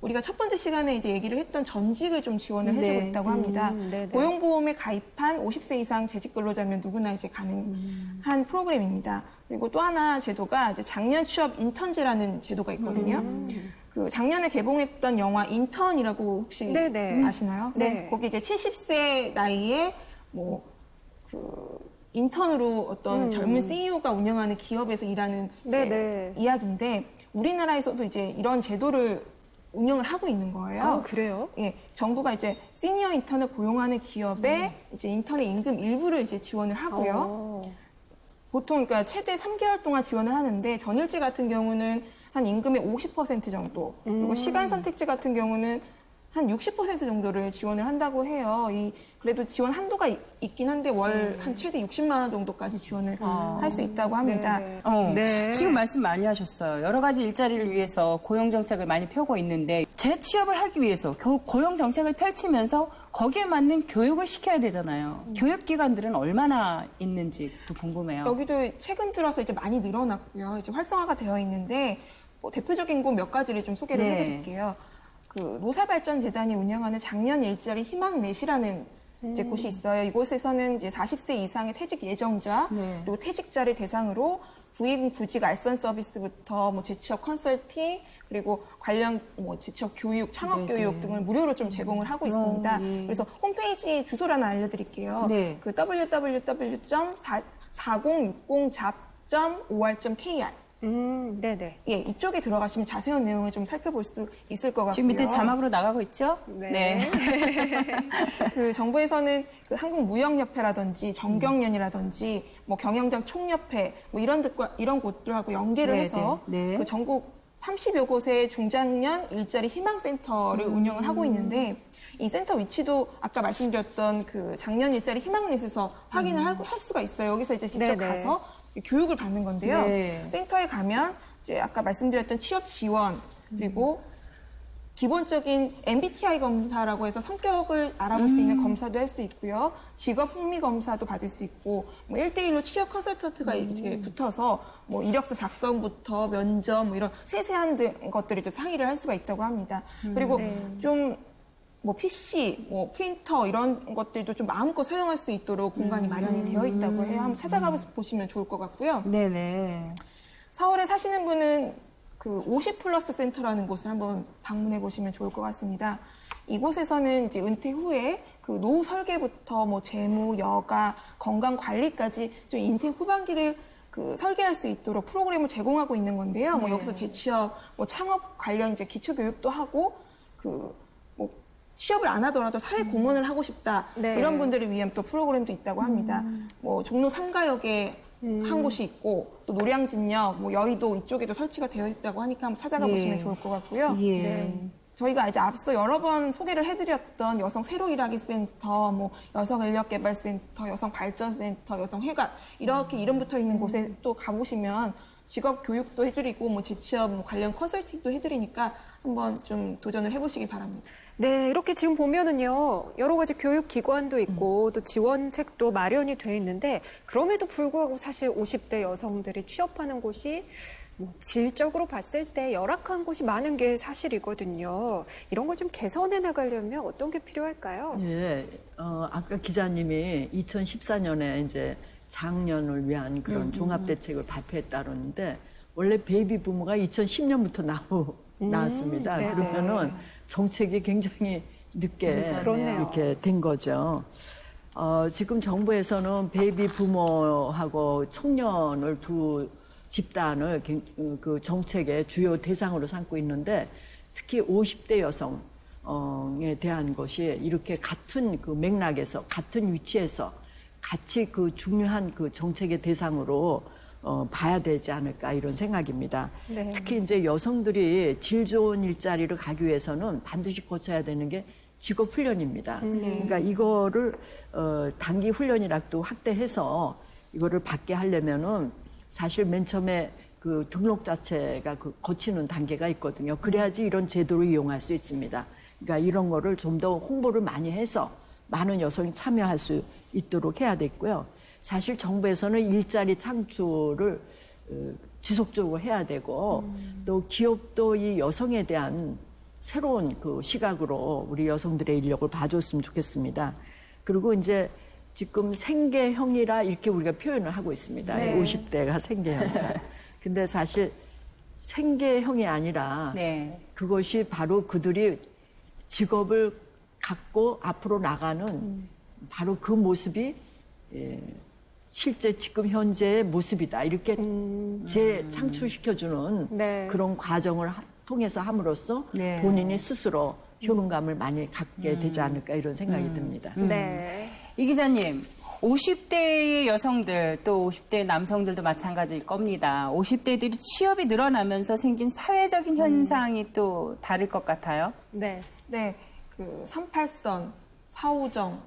우리가 첫 번째 시간에 이제 얘기를 했던 전직을 좀 지원을 해주고 있다고 합니다. 네네. 고용보험에 가입한 50세 이상 재직 근로자면 누구나 이제 가능한 프로그램입니다. 그리고 또 하나 제도가 이제 작년 취업 인턴제라는 제도가 있거든요. 그 작년에 개봉했던 영화 인턴이라고 혹시 네네. 아시나요? 네. 거기 이제 70세 나이에 인턴으로 어떤 젊은 CEO가 운영하는 기업에서 일하는 네네. 이야기인데 우리나라에서도 이제 이런 제도를 운영을 하고 있는 거예요. 아, 그래요? 예, 정부가 이제 시니어 인턴을 고용하는 기업에 이제 인턴의 임금 일부를 이제 지원을 하고요. 보통 그러니까 최대 3개월 동안 지원을 하는데 전일제 같은 경우는 한 임금의 50% 정도, 그리고 시간 선택제 같은 경우는 한 60% 정도를 지원을 한다고 해요. 그래도 지원 한도가 있긴 한데 월 한 최대 60만 원 정도까지 지원을 할 수 있다고 합니다. 네. 지금 말씀 많이 하셨어요. 여러 가지 일자리를 위해서 고용정책을 많이 펴고 있는데 재취업을 하기 위해서 고용정책을 펼치면서 거기에 맞는 교육을 시켜야 되잖아요. 교육기관들은 얼마나 있는지도 궁금해요. 여기도 최근 들어서 이제 많이 늘어났고요. 이제 활성화가 되어 있는데 대표적인 곳 몇 가지를 좀 소개를 해드릴게요. 노사발전재단이 운영하는 작년 일자리 희망넷이라는 이제 곳이 있어요. 이곳에서는 이제 40세 이상의 퇴직 예정자 그리고 퇴직자를 대상으로 구직 알선 서비스부터 뭐 재취업 컨설팅 그리고 관련 뭐 재취업 교육, 창업 교육 등을 무료로 좀 제공을 하고 있습니다. 그래서 홈페이지 주소를 하나 알려드릴게요. 그 www.4060잡.or.kr 네네. 예, 이쪽에 들어가시면 자세한 내용을 좀 살펴볼 수 있을 것 같고요. 지금 밑에 자막으로 나가고 있죠? 네. 그 정부에서는 그 한국무역협회라든지 정경련이라든지 뭐 경영장 총협회 뭐 이런 곳들하고 연계를 해서 그 전국 30여 곳의 중장년 일자리 희망센터를 운영을 하고 있는데 이 센터 위치도 아까 말씀드렸던 그 작년 일자리 희망넷에서 확인을 할 수가 있어요. 여기서 이제 직접 가서 교육을 받는 건데요. 센터에 가면 이제 아까 말씀드렸던 취업 지원 그리고 기본적인 MBTI 검사라고 해서 성격을 알아볼 수 있는 검사도 할 수 있고요. 직업 흥미 검사도 받을 수 있고 뭐 1대1로 취업 컨설턴트가 이제 붙어서 뭐 이력서 작성부터 면접 뭐 이런 세세한 것들을 이제 상의를 할 수가 있다고 합니다. 그리고 좀 뭐 PC, 뭐 프린터 이런 것들도 좀 마음껏 사용할 수 있도록 공간이 마련이 되어 있다고 해요. 한번 찾아가 보시면 좋을 것 같고요. 네네. 서울에 사시는 분은 그 50플러스 센터라는 곳을 한번 방문해 보시면 좋을 것 같습니다. 이곳에서는 이제 은퇴 후에 그 노후 설계부터 뭐 재무, 여가, 건강 관리까지 좀 인생 후반기를 그 설계할 수 있도록 프로그램을 제공하고 있는 건데요. 뭐 여기서 재취업, 뭐 창업 관련 이제 기초 교육도 하고 그 뭐 취업을 안 하더라도 사회 공헌을 하고 싶다 네. 이런 분들을 위한 또 프로그램도 있다고 합니다. 뭐 종로 3가역에 한 곳이 있고 또 노량진역, 뭐 여의도 이쪽에도 설치가 되어 있다고 하니까 한번 찾아가 예. 보시면 좋을 것 같고요. 예. 네. 저희가 이제 앞서 여러 번 소개를 해드렸던 여성 새로 일하기 센터, 뭐 여성 인력개발센터, 여성 발전센터, 여성 회관 이렇게 이름 붙어 있는 곳에 또 가보시면 직업 교육도 해드리고 뭐 재취업 뭐 관련 컨설팅도 해드리니까 한번 좀 도전을 해보시기 바랍니다. 네, 이렇게 지금 보면은요, 여러 가지 교육 기관도 있고 또 지원책도 마련이 돼 있는데 그럼에도 불구하고 사실 50대 여성들이 취업하는 곳이 뭐 질적으로 봤을 때 열악한 곳이 많은 게 사실이거든요. 이런 걸 좀 개선해 나가려면 어떤 게 필요할까요? 예, 아까 기자님이 2014년에 이제 장년을 위한 그런 종합대책을 발표했다 그러는데 원래 베이비 부모가 2010년부터 나왔습니다. 네네. 그러면은 정책이 굉장히 늦게 그렇네요. 이렇게 된 거죠. 지금 정부에서는 베이비 부모하고 청년을 두 집단을 그 정책의 주요 대상으로 삼고 있는데 특히 50대 여성에 대한 것이 이렇게 같은 그 맥락에서 같은 위치에서 같이 그 중요한 그 정책의 대상으로 봐야 되지 않을까 이런 생각입니다. 네. 특히 이제 여성들이 질 좋은 일자리를 가기 위해서는 반드시 거쳐야 되는 게 직업 훈련입니다. 그러니까 이거를 단기 훈련이라도 확대해서 이거를 받게 하려면은 사실 맨 처음에 그 등록 자체가 그 거치는 단계가 있거든요. 그래야지 이런 제도를 이용할 수 있습니다. 그러니까 이런 거를 좀 더 홍보를 많이 해서 많은 여성이 참여할 수 있도록 해야 되고요. 사실 정부에서는 일자리 창출을 지속적으로 해야 되고 또 기업도 이 여성에 대한 새로운 그 시각으로 우리 여성들의 인력을 봐줬으면 좋겠습니다. 그리고 이제 지금 생계형이라 이렇게 우리가 표현을 하고 있습니다. 네. 50대가 생계형이다. 근데 사실 생계형이 아니라 네. 그것이 바로 그들이 직업을 갖고 앞으로 나가는 바로 그 모습이 실제 지금 현재의 모습이다. 이렇게 재창출시켜주는 네. 그런 과정을 통해서 함으로써 네. 본인이 스스로 효능감을 많이 갖게 되지 않을까 이런 생각이 듭니다. 네. 이 기자님, 50대의 여성들 또 50대 남성들도 마찬가지일 겁니다. 50대들이 취업이 늘어나면서 생긴 사회적인 현상이 또 다를 것 같아요. 네. 네, 그 38선, 4호정,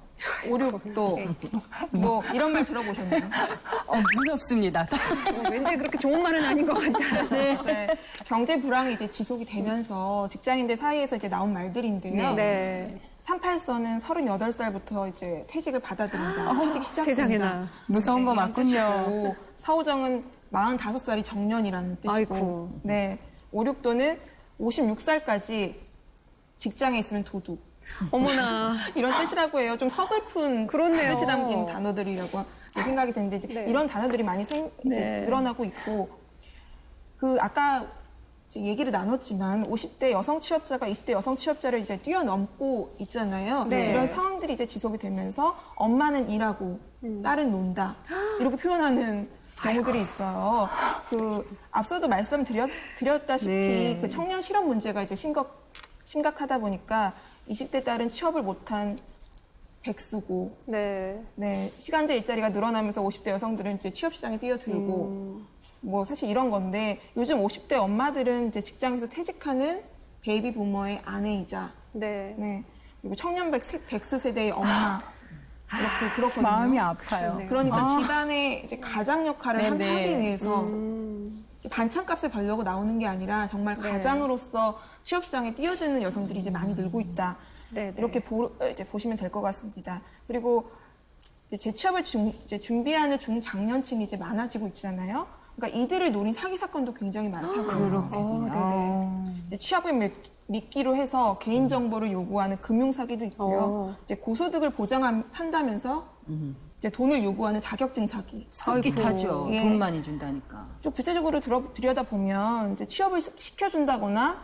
569도 뭐 이런 말 들어보셨나요? 무섭습니다. 왠지 그렇게 좋은 말은 아닌 것 같아요. 네. 경제 불황이 이제 지속이 되면서 직장인들 사이에서 이제 나온 말들인데요. 네. 38선은 38살부터 이제 퇴직을 받아들인다. 퇴직 시작된다. 세상에나. 무서운 거 맞군요. 4호정은 45살이 정년이라는 뜻이고. 아이고. 네. 569도는 56살까지 직장에 있으면 도둑. 어머나. 이런 뜻이라고 해요. 좀 서글픈 그렇네요. 뜻이 담긴 단어들이라고 생각이 드는데 이제 네. 이런 단어들이 많이 이제 늘어나고 있고 그 아까 이제 얘기를 나눴지만 50대 여성 취업자가 20대 여성 취업자를 이제 뛰어넘고 있잖아요. 네. 이런 상황들이 이제 지속이 되면서 엄마는 일하고 딸은 논다 이렇게 표현하는 경우들이 있어요. 그 앞서도 말씀드렸다시피 네. 그 청년 실업 문제가 이제 심각하다 보니까 20대 딸은 취업을 못한 백수고, 네. 네, 시간제 일자리가 늘어나면서 50대 여성들은 이제 취업 시장에 뛰어들고, 뭐 사실 이런 건데 요즘 50대 엄마들은 이제 직장에서 퇴직하는 베이비 부머의 아내이자, 네. 네, 그리고 청년 백수 세대의 엄마 이렇게 그렇거든요. 마음이 아파요. 네. 그러니까 집안의 이제 가장 역할을 네네. 하기 위해서 이제 반찬값을 벌려고 나오는 게 아니라 정말 네. 가장으로서 취업 시장에 뛰어드는 여성들이 이제 많이 늘고 있다. 네, 네. 이렇게 이제 보시면 될 것 같습니다. 그리고 이제 재취업을 이제 준비하는 중장년층이 이제 많아지고 있잖아요. 그러니까 이들을 노린 사기 사건도 굉장히 많다고요. 이제 취업을 미끼로 해서 개인 정보를 요구하는 금융 사기도 있고요. 이제 고소득을 보장한다면서 이제 돈을 요구하는 자격증 사기. 솔깃하죠. 예. 돈 많이 준다니까. 좀 구체적으로 들여다보면 이제 취업을 시켜준다거나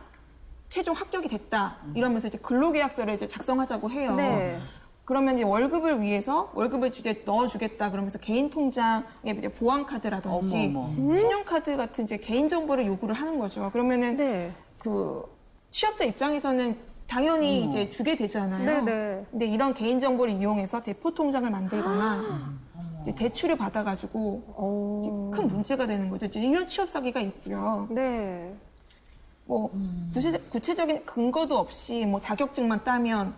최종 합격이 됐다 이러면서 이제 근로계약서를 이제 작성하자고 해요. 네. 그러면 이제 월급을 위해서 월급을 이제 넣어주겠다 그러면서 개인 통장에 이제 보안카드라든지 신용카드 같은 이제 개인 정보를 요구를 하는 거죠. 그러면은 네. 그 취업자 입장에서는 당연히 이제 주게 되잖아요. 네네. 근데 이런 개인 정보를 이용해서 대포 통장을 만들거나 이제 대출을 받아가지고 이제 큰 문제가 되는 거죠. 이제 이런 취업 사기가 있고요. 네. 뭐 구체적인 근거도 없이 뭐 자격증만 따면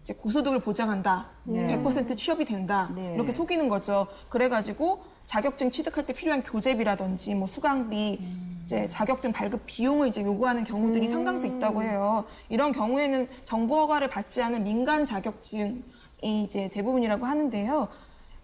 이제 고소득을 보장한다, 100% 취업이 된다 이렇게 속이는 거죠. 그래가지고 자격증 취득할 때 필요한 교재비라든지 뭐 수강비, 이제 자격증 발급 비용을 이제 요구하는 경우들이 상당수 있다고 해요. 이런 경우에는 정보 허가를 받지 않은 민간 자격증이 이제 대부분이라고 하는데요.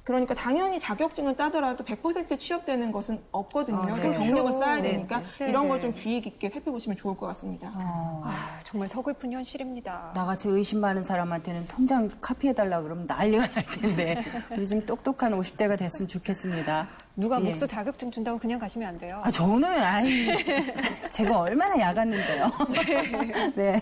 그러니까 당연히 자격증을 따더라도 100% 취업되는 것은 없거든요. 또 경력을 쌓아야 되니까 이런 걸 좀 주의 깊게 살펴보시면 좋을 것 같습니다. 아, 정말 서글픈 현실입니다. 나같이 의심 많은 사람한테는 통장 카피해달라 그러면 난리가 날 텐데 우리 좀 똑똑한 50대가 됐으면 좋겠습니다. 누가 예. 목수 자격증 준다고 그냥 가시면 안 돼요. 아, 저는 제가 얼마나 야갔는데요. 네.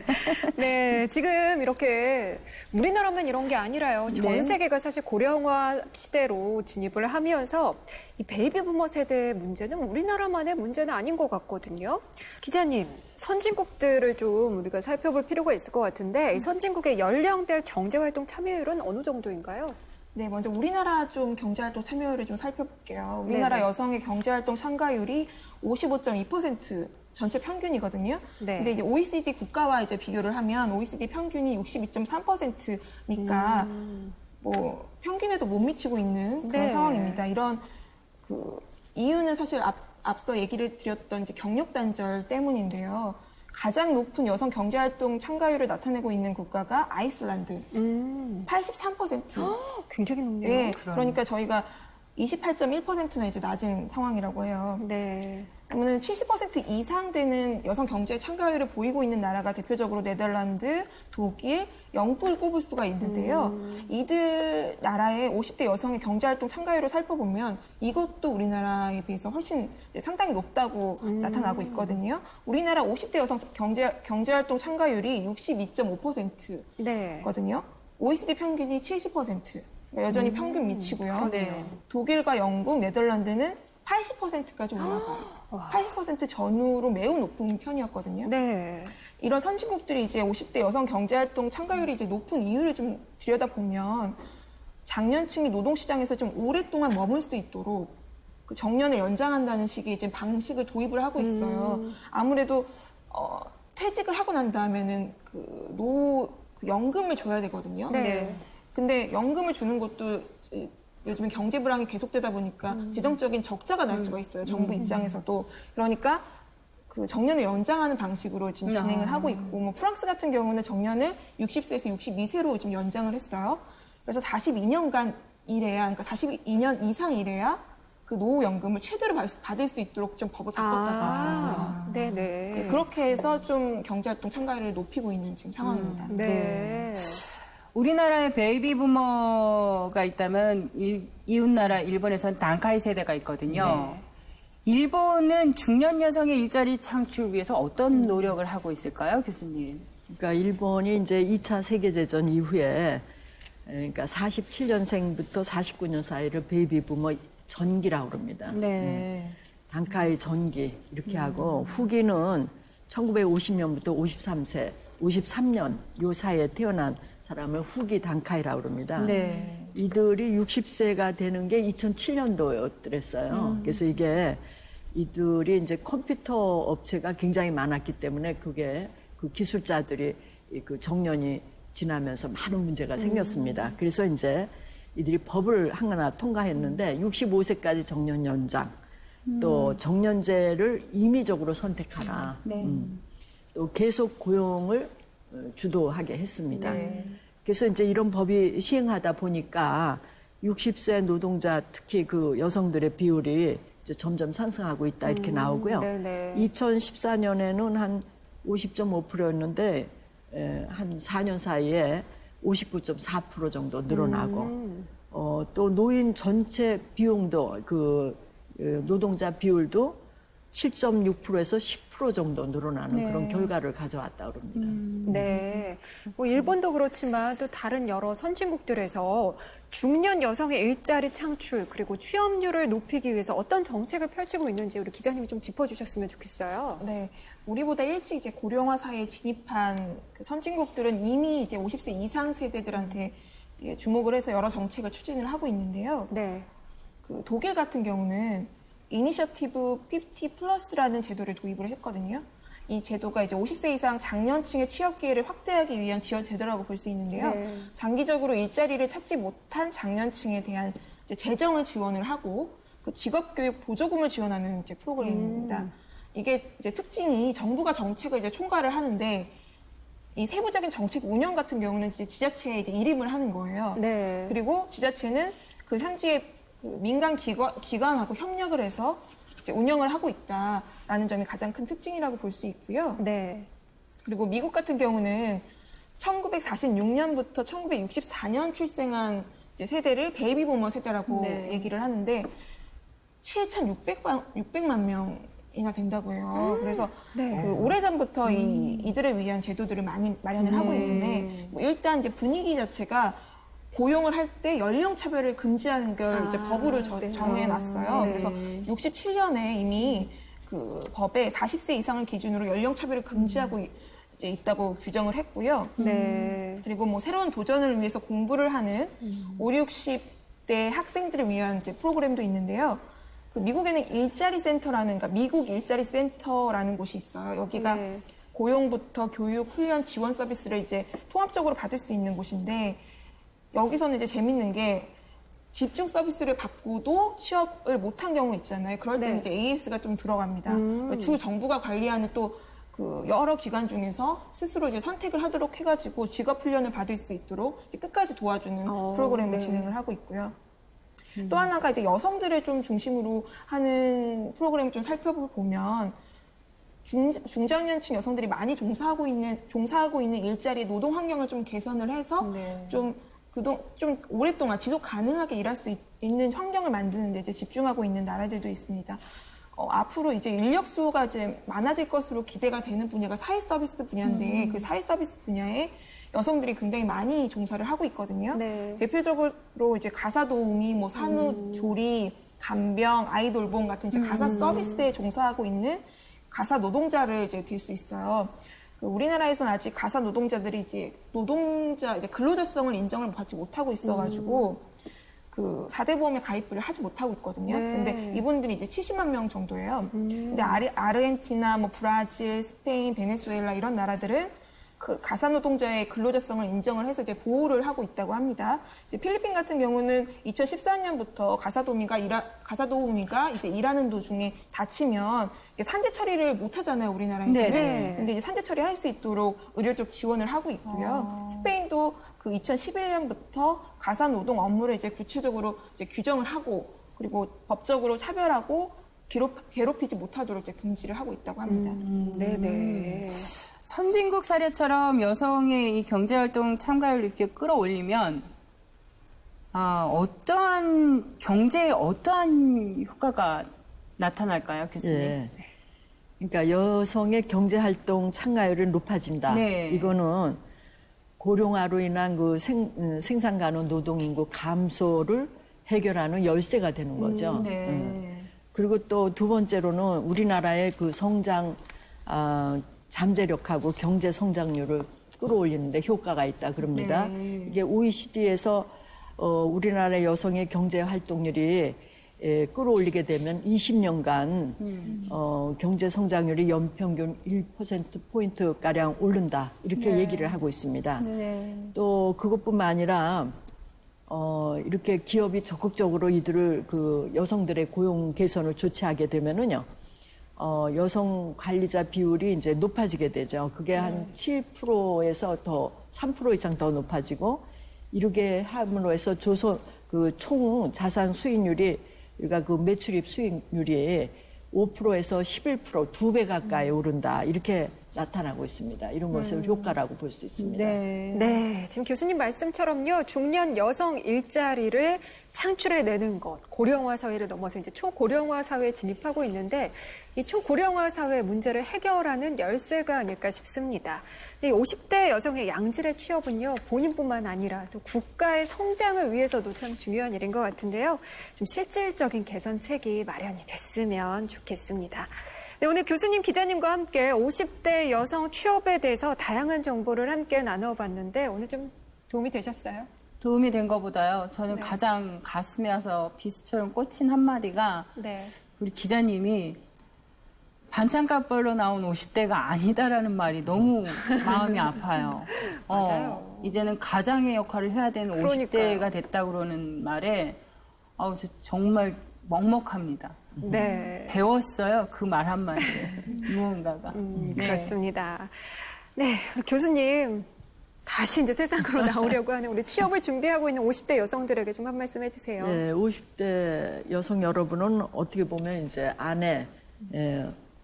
네, 지금 이렇게 우리나라만 이런 게 아니라요. 전 네. 세계가 사실 고령화 시대로 진입을 하면서 이 베이비 부머 세대의 문제는 우리나라만의 문제는 아닌 것 같거든요. 기자님, 선진국들을 좀 우리가 살펴볼 필요가 있을 것 같은데 이 선진국의 연령별 경제활동 참여율은 어느 정도인가요? 네, 먼저 우리나라 좀 경제활동 참여율을 좀 살펴볼게요. 우리나라 네네. 여성의 경제활동 참가율이 55.2% 전체 평균이거든요. 네. 근데 이제 OECD 국가와 이제 비교를 하면 OECD 평균이 62.3%니까 뭐 평균에도 못 미치고 있는 그런 네. 상황입니다. 이런 그 이유는 사실 앞서 얘기를 드렸던 이제 경력 단절 때문인데요. 가장 높은 여성 경제활동 참가율을 나타내고 있는 국가가 아이슬란드, 83%. 굉장히 높네요. 네, 그러니까 저희가 28.1%나 이제 낮은 상황이라고 해요. 네. 그러면 70% 이상 되는 여성 경제 참가율을 보이고 있는 나라가 대표적으로 네덜란드, 독일, 영국을 꼽을 수가 있는데요. 이들 나라의 50대 여성의 경제활동 참가율을 살펴보면 이것도 우리나라에 비해서 훨씬 상당히 높다고 나타나고 있거든요. 우리나라 50대 여성 경제활동 참가율이 62.5%거든요. 네. OECD 평균이 70%. 그러니까 여전히 평균 미치고요. 그러네요. 독일과 영국, 네덜란드는 80%까지 올라가요. 80% 전후로 매우 높은 편이었거든요. 네. 이런 선진국들이 이제 50대 여성 경제활동 참가율이 이제 높은 이유를 좀 들여다보면 장년층이 노동시장에서 좀 오랫동안 머물 수 있도록 그 정년을 연장한다는 식의 이제 방식을 도입을 하고 있어요. 아무래도 퇴직을 하고 난 다음에는 그 연금을 줘야 되거든요. 네. 근데 연금을 주는 것도 요즘에 경제 불황이 계속되다 보니까 재정적인 적자가 날 수가 있어요. 정부 입장에서도. 그러니까 그 정년을 연장하는 방식으로 지금 진행을 하고 있고, 뭐 프랑스 같은 경우는 정년을 60세에서 62세로 지금 연장을 했어요. 그래서 42년간 일해야, 그러니까 42년 이상 일해야 그 노후연금을 최대로 받을 수 있도록 좀 법을 바꿨다고 하더라고요. 네네. 그렇게 해서 좀 경제활동 참가율을 높이고 있는 지금 상황입니다. 네. 우리나라에 베이비 부머가 있다면 이웃나라 일본에선 단카이 세대가 있거든요. 일본은 중년 여성의 일자리 창출 위해서 어떤 노력을 하고 있을까요, 교수님? 그러니까 일본이 이제 2차 세계대전 이후에 그러니까 47년생부터 49년 사이를 베이비 부머 전기라고 그럽니다. 네. 단카이 전기 이렇게 하고 후기는 1950년부터 53세, 53년 요 사이에 태어난 사람을 후기 단카이라고 그럽니다. 네. 이들이 60세가 되는 게 2007년도였더랬어요. 그래서 이게 이들이 이제 컴퓨터 업체가 굉장히 많았기 때문에 그게 그 기술자들이 그 정년이 지나면서 많은 문제가 생겼습니다. 그래서 이제 이들이 법을 하나 통과했는데 65세까지 정년 연장, 또 정년제를 임의적으로 선택하라. 또 계속 고용을 주도하게 했습니다. 그래서 이제 이런 법이 시행하다 보니까 60세 노동자, 특히 그 여성들의 비율이 이제 점점 상승하고 있다 이렇게 나오고요. 네네. 2014년에는 한 50.5%였는데 한 4년 사이에 59.4% 정도 늘어나고 또 노인 전체 비용도 노동자 비율도 7.6%에서 10% 정도 늘어나는 네. 그런 결과를 가져왔다 그럽니다. 네. 뭐 일본도 그렇지만 또 다른 여러 선진국들에서 중년 여성의 일자리 창출 그리고 취업률을 높이기 위해서 어떤 정책을 펼치고 있는지 우리 기자님이 좀 짚어주셨으면 좋겠어요. 네, 우리보다 일찍 이제 고령화 사회에 진입한 그 선진국들은 이미 이제 50세 이상 세대들한테 주목을 해서 여러 정책을 추진을 하고 있는데요. 네. 그 독일 같은 경우는 이니셔티브 50 플러스라는 제도를 도입을 했거든요. 이 제도가 이제 50세 이상 장년층의 취업 기회를 확대하기 위한 지원 제도라고 볼 수 있는데요. 네. 장기적으로 일자리를 찾지 못한 장년층에 대한 이제 재정을 지원을 하고 그 직업교육 보조금을 지원하는 이제 프로그램입니다. 이게 이제 특징이 정부가 정책을 이제 총괄을 하는데 이 세부적인 정책 운영 같은 경우는 이제 지자체에 이제 일임을 하는 거예요. 네. 그리고 지자체는 그 현지의 그 민간 기관하고 협력을 해서 이제 운영을 하고 있다라는 점이 가장 큰 특징이라고 볼 수 있고요. 네. 그리고 미국 같은 경우는 1946년부터 1964년 출생한 이제 세대를 베이비 부머 세대라고 네. 얘기를 하는데 7,600만 명이나 된다고 해요. 그래서 네. 그 오래전부터 이들을 위한 제도들을 많이 마련을 하고 있는데 뭐 일단 이제 분위기 자체가 고용을 할 때 연령 차별을 금지하는 걸 이제 법으로 네. 정해놨어요. 네. 그래서 67년에 이미 그 법에 40세 이상을 기준으로 연령 차별을 금지하고 이제 있다고 규정을 했고요. 네. 그리고 뭐 새로운 도전을 위해서 공부를 하는 5, 60대 학생들을 위한 이제 프로그램도 있는데요. 그 미국에는 일자리 센터라는, 그러니까 미국 일자리 센터라는 곳이 있어요. 여기가 네. 고용부터 교육, 훈련, 지원 서비스를 이제 통합적으로 받을 수 있는 곳인데 여기서는 이제 재밌는 게 집중 서비스를 받고도 취업을 못한 경우 있잖아요. 그럴 때는 네. 이제 AS가 좀 들어갑니다. 주 정부가 관리하는 또 그 여러 기관 중에서 스스로 이제 선택을 하도록 해가지고 직업 훈련을 받을 수 있도록 이제 끝까지 도와주는 프로그램을 네. 진행을 하고 있고요. 또 하나가 이제 여성들을 좀 중심으로 하는 프로그램을 좀 살펴보면 중장년층 여성들이 많이 종사하고 있는 일자리 노동 환경을 좀 개선을 해서 좀 오랫동안 지속 가능하게 일할 수 있는 환경을 만드는 데 이제 집중하고 있는 나라들도 있습니다. 앞으로 이제 인력 수요가 이제 많아질 것으로 기대가 되는 분야가 사회 서비스 분야인데 그 사회 서비스 분야에 여성들이 굉장히 많이 종사를 하고 있거든요. 네. 대표적으로 이제 가사 도우미, 뭐 산후 조리, 간병, 아이돌봄 같은 이제 가사 서비스에 종사하고 있는 가사 노동자를 이제 들 수 있어요. 우리나라에서는 아직 가사 노동자들이 이제 근로자성을 인정을 받지 못하고 있어가지고 그 4대 보험에 가입을 하지 못하고 있거든요. 네. 근데 이분들이 이제 70만 명 정도예요. 근데 아르헨티나, 뭐 브라질, 스페인, 베네수엘라 이런 나라들은 그 가사 노동자의 근로자성을 인정을 해서 이제 보호를 하고 있다고 합니다. 이제 필리핀 같은 경우는 2014년부터 가사 도우미가 이제 일하는 도중에 다치면 산재 처리를 못 하잖아요, 우리나라에서는. 네. 근데 이제 산재 처리할 수 있도록 의료적 지원을 하고 있고요. 스페인도 그 2011년부터 가사 노동 업무를 이제 구체적으로 이제 규정을 하고 그리고 법적으로 차별하고 괴롭히지 못하도록 이제 금지를 하고 있다고 합니다. 네네. 선진국 사례처럼 여성의 이 경제활동 참가율을 이렇게 끌어올리면 어떠한 경제에 어떠한 효과가 나타날까요, 교수님? 예. 그러니까 여성의 경제활동 참가율이 높아진다. 네. 이거는 고령화로 인한 그 생산 가능 노동 인구 감소를 해결하는 열쇠가 되는 거죠. 네. 그리고 또 두 번째로는 우리나라의 그 성장 잠재력하고 경제 성장률을 끌어올리는데 효과가 있다 그럽니다. 네. 이게 OECD에서 우리나라 여성의 경제 활동률이 끌어올리게 되면 20년간 경제 성장률이 연평균 1%포인트 가량 오른다 이렇게 얘기를 하고 있습니다. 또 그것뿐만 아니라 이렇게 기업이 적극적으로 이들을 그 여성들의 고용 개선을 조치하게 되면은요. 여성 관리자 비율이 이제 높아지게 되죠. 그게 한 7%에서 더 3% 이상 더 높아지고 이렇게 함으로 해서 총 자산 수익률이 그러니까 그 매출입 수익률이 5%에서 11% 2배 가까이 오른다. 이렇게 나타나고 있습니다. 이런 것을 효과라고 볼 수 있습니다. 네, 지금 교수님 말씀처럼요, 중년 여성 일자리를 창출해내는 것, 고령화 사회를 넘어서 이제 초고령화 사회에 진입하고 있는데, 이 초고령화 사회 문제를 해결하는 열쇠가 아닐까 싶습니다. 이 50대 여성의 양질의 취업은요, 본인뿐만 아니라 또 국가의 성장을 위해서도 참 중요한 일인 것 같은데요. 좀 실질적인 개선책이 마련이 됐으면 좋겠습니다. 네, 오늘 교수님, 기자님과 함께 50대 여성 취업에 대해서 다양한 정보를 함께 나눠봤는데 오늘 좀 도움이 되셨어요? 도움이 된 것보다요. 저는 네. 가장 가슴에 와서 비수처럼 꽂힌 한마디가 네. 우리 기자님이 반찬값 벌러 나온 50대가 아니다라는 말이 너무 마음이 아파요. 맞아요. 이제는 가장의 역할을 해야 되는 그러니까요. 50대가 됐다 그러는 말에 저 정말 먹먹합니다. 네. 배웠어요. 그 말 한마디에. 무언가가. 네. 그렇습니다. 네, 우리 교수님. 다시 이제 세상으로 나오려고 하는 우리 취업을 준비하고 있는 50대 여성들에게 좀 한 말씀 해주세요. 네, 50대 여성 여러분은 어떻게 보면 이제 아내,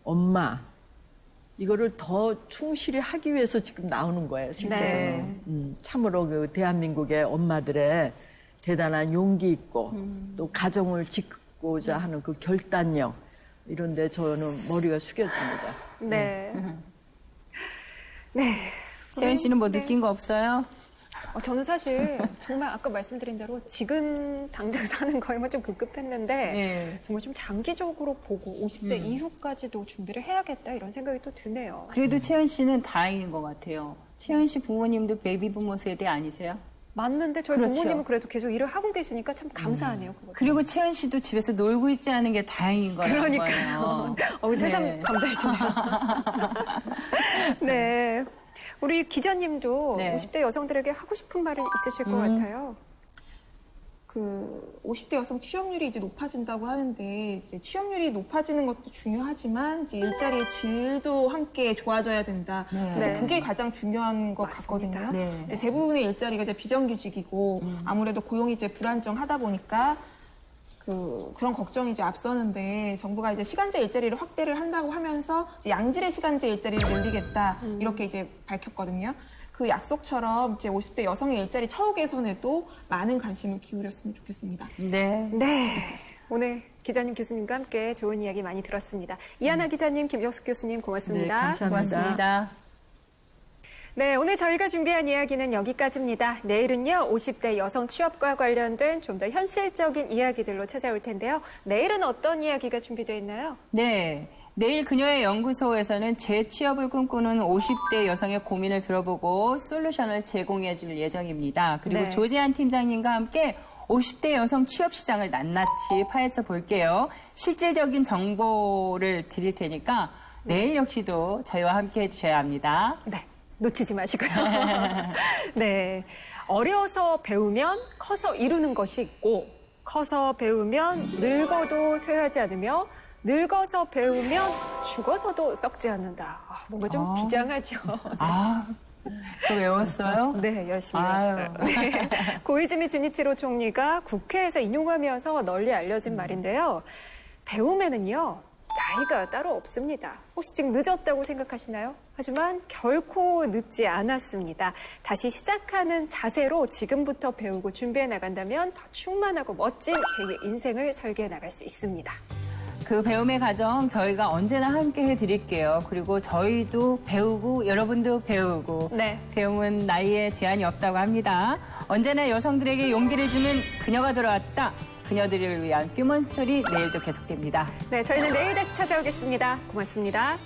엄마, 이거를 더 충실히 하기 위해서 지금 나오는 거예요, 실제로. 네. 참으로 그 대한민국의 엄마들의 대단한 용기 있고 또 가정을 짓고자 하는 그 결단력, 이런데 저는 머리가 숙여집니다. 네. 네. 채연 씨는 뭐 느낀 거 없어요? 저는 사실 정말 아까 말씀드린 대로 지금 당장 사는 거에만 좀 급급했는데 네. 정말 좀 장기적으로 보고 50대 이후까지도 준비를 해야겠다 이런 생각이 또 드네요. 그래도 채연 씨는 다행인 것 같아요. 채연 씨 부모님도 베이비 부모 세대 아니세요? 맞는데 저희 그렇죠. 부모님은 그래도 계속 일을 하고 계시니까 참 감사하네요. 그것도. 그리고 채연 씨도 집에서 놀고 있지 않은 게 다행인 거라는 거예요. 새삼 네. 감사해지네요. 네. 우리 기자님도 네. 50대 여성들에게 하고 싶은 말이 있으실 것 같아요. 그 50대 여성 취업률이 이제 높아진다고 하는데 이제 취업률이 높아지는 것도 중요하지만 이제 일자리의 질도 함께 좋아져야 된다. 그래서 네. 그게 가장 중요한 것 같거든요. 네. 네, 대부분의 일자리가 이제 비정규직이고 아무래도 고용이 이제 불안정하다 보니까 그런 걱정이 이제 앞서는데 정부가 이제 시간제 일자리를 확대를 한다고 하면서 이제 양질의 시간제 일자리를 늘리겠다 이렇게 이제 밝혔거든요. 그 약속처럼 이제 50대 여성의 일자리 처우 개선에도 많은 관심을 기울였으면 좋겠습니다. 네. 네. 오늘 기자님, 교수님과 함께 좋은 이야기 많이 들었습니다. 이하나 기자님, 김혁숙 교수님 고맙습니다. 네, 감사합니다. 고맙습니다. 네, 오늘 저희가 준비한 이야기는 여기까지입니다. 내일은요, 50대 여성 취업과 관련된 좀 더 현실적인 이야기들로 찾아올 텐데요. 내일은 어떤 이야기가 준비되어 있나요? 네. 내일 그녀의 연구소에서는 재취업을 꿈꾸는 50대 여성의 고민을 들어보고 솔루션을 제공해 줄 예정입니다. 그리고 네. 조재한 팀장님과 함께 50대 여성 취업 시장을 낱낱이 파헤쳐 볼게요. 실질적인 정보를 드릴 테니까 내일 역시도 저희와 함께 해주셔야 합니다. 네, 놓치지 마시고요. 네, 어려서 배우면 커서 이루는 것이 있고 커서 배우면 늙어도 쇠하지 않으며 늙어서 배우면 죽어서도 썩지 않는다. 뭔가 좀 비장하죠. 또 외웠어요? 네, 열심히 아유. 했어요. 네. 고이즈미 주니치로 총리가 국회에서 인용하면서 널리 알려진 말인데요. 배움에는요, 나이가 따로 없습니다. 혹시 지금 늦었다고 생각하시나요? 하지만 결코 늦지 않았습니다. 다시 시작하는 자세로 지금부터 배우고 준비해 나간다면 더 충만하고 멋진 제2의 인생을 설계해 나갈 수 있습니다. 그 배움의 과정 저희가 언제나 함께 해드릴게요. 그리고 저희도 배우고 여러분도 배우고 네. 배움은 나이에 제한이 없다고 합니다. 언제나 여성들에게 용기를 주는 그녀가 돌아왔다. 그녀들을 위한 휴먼 스토리 내일도 계속됩니다. 네, 저희는 내일 다시 찾아오겠습니다. 고맙습니다.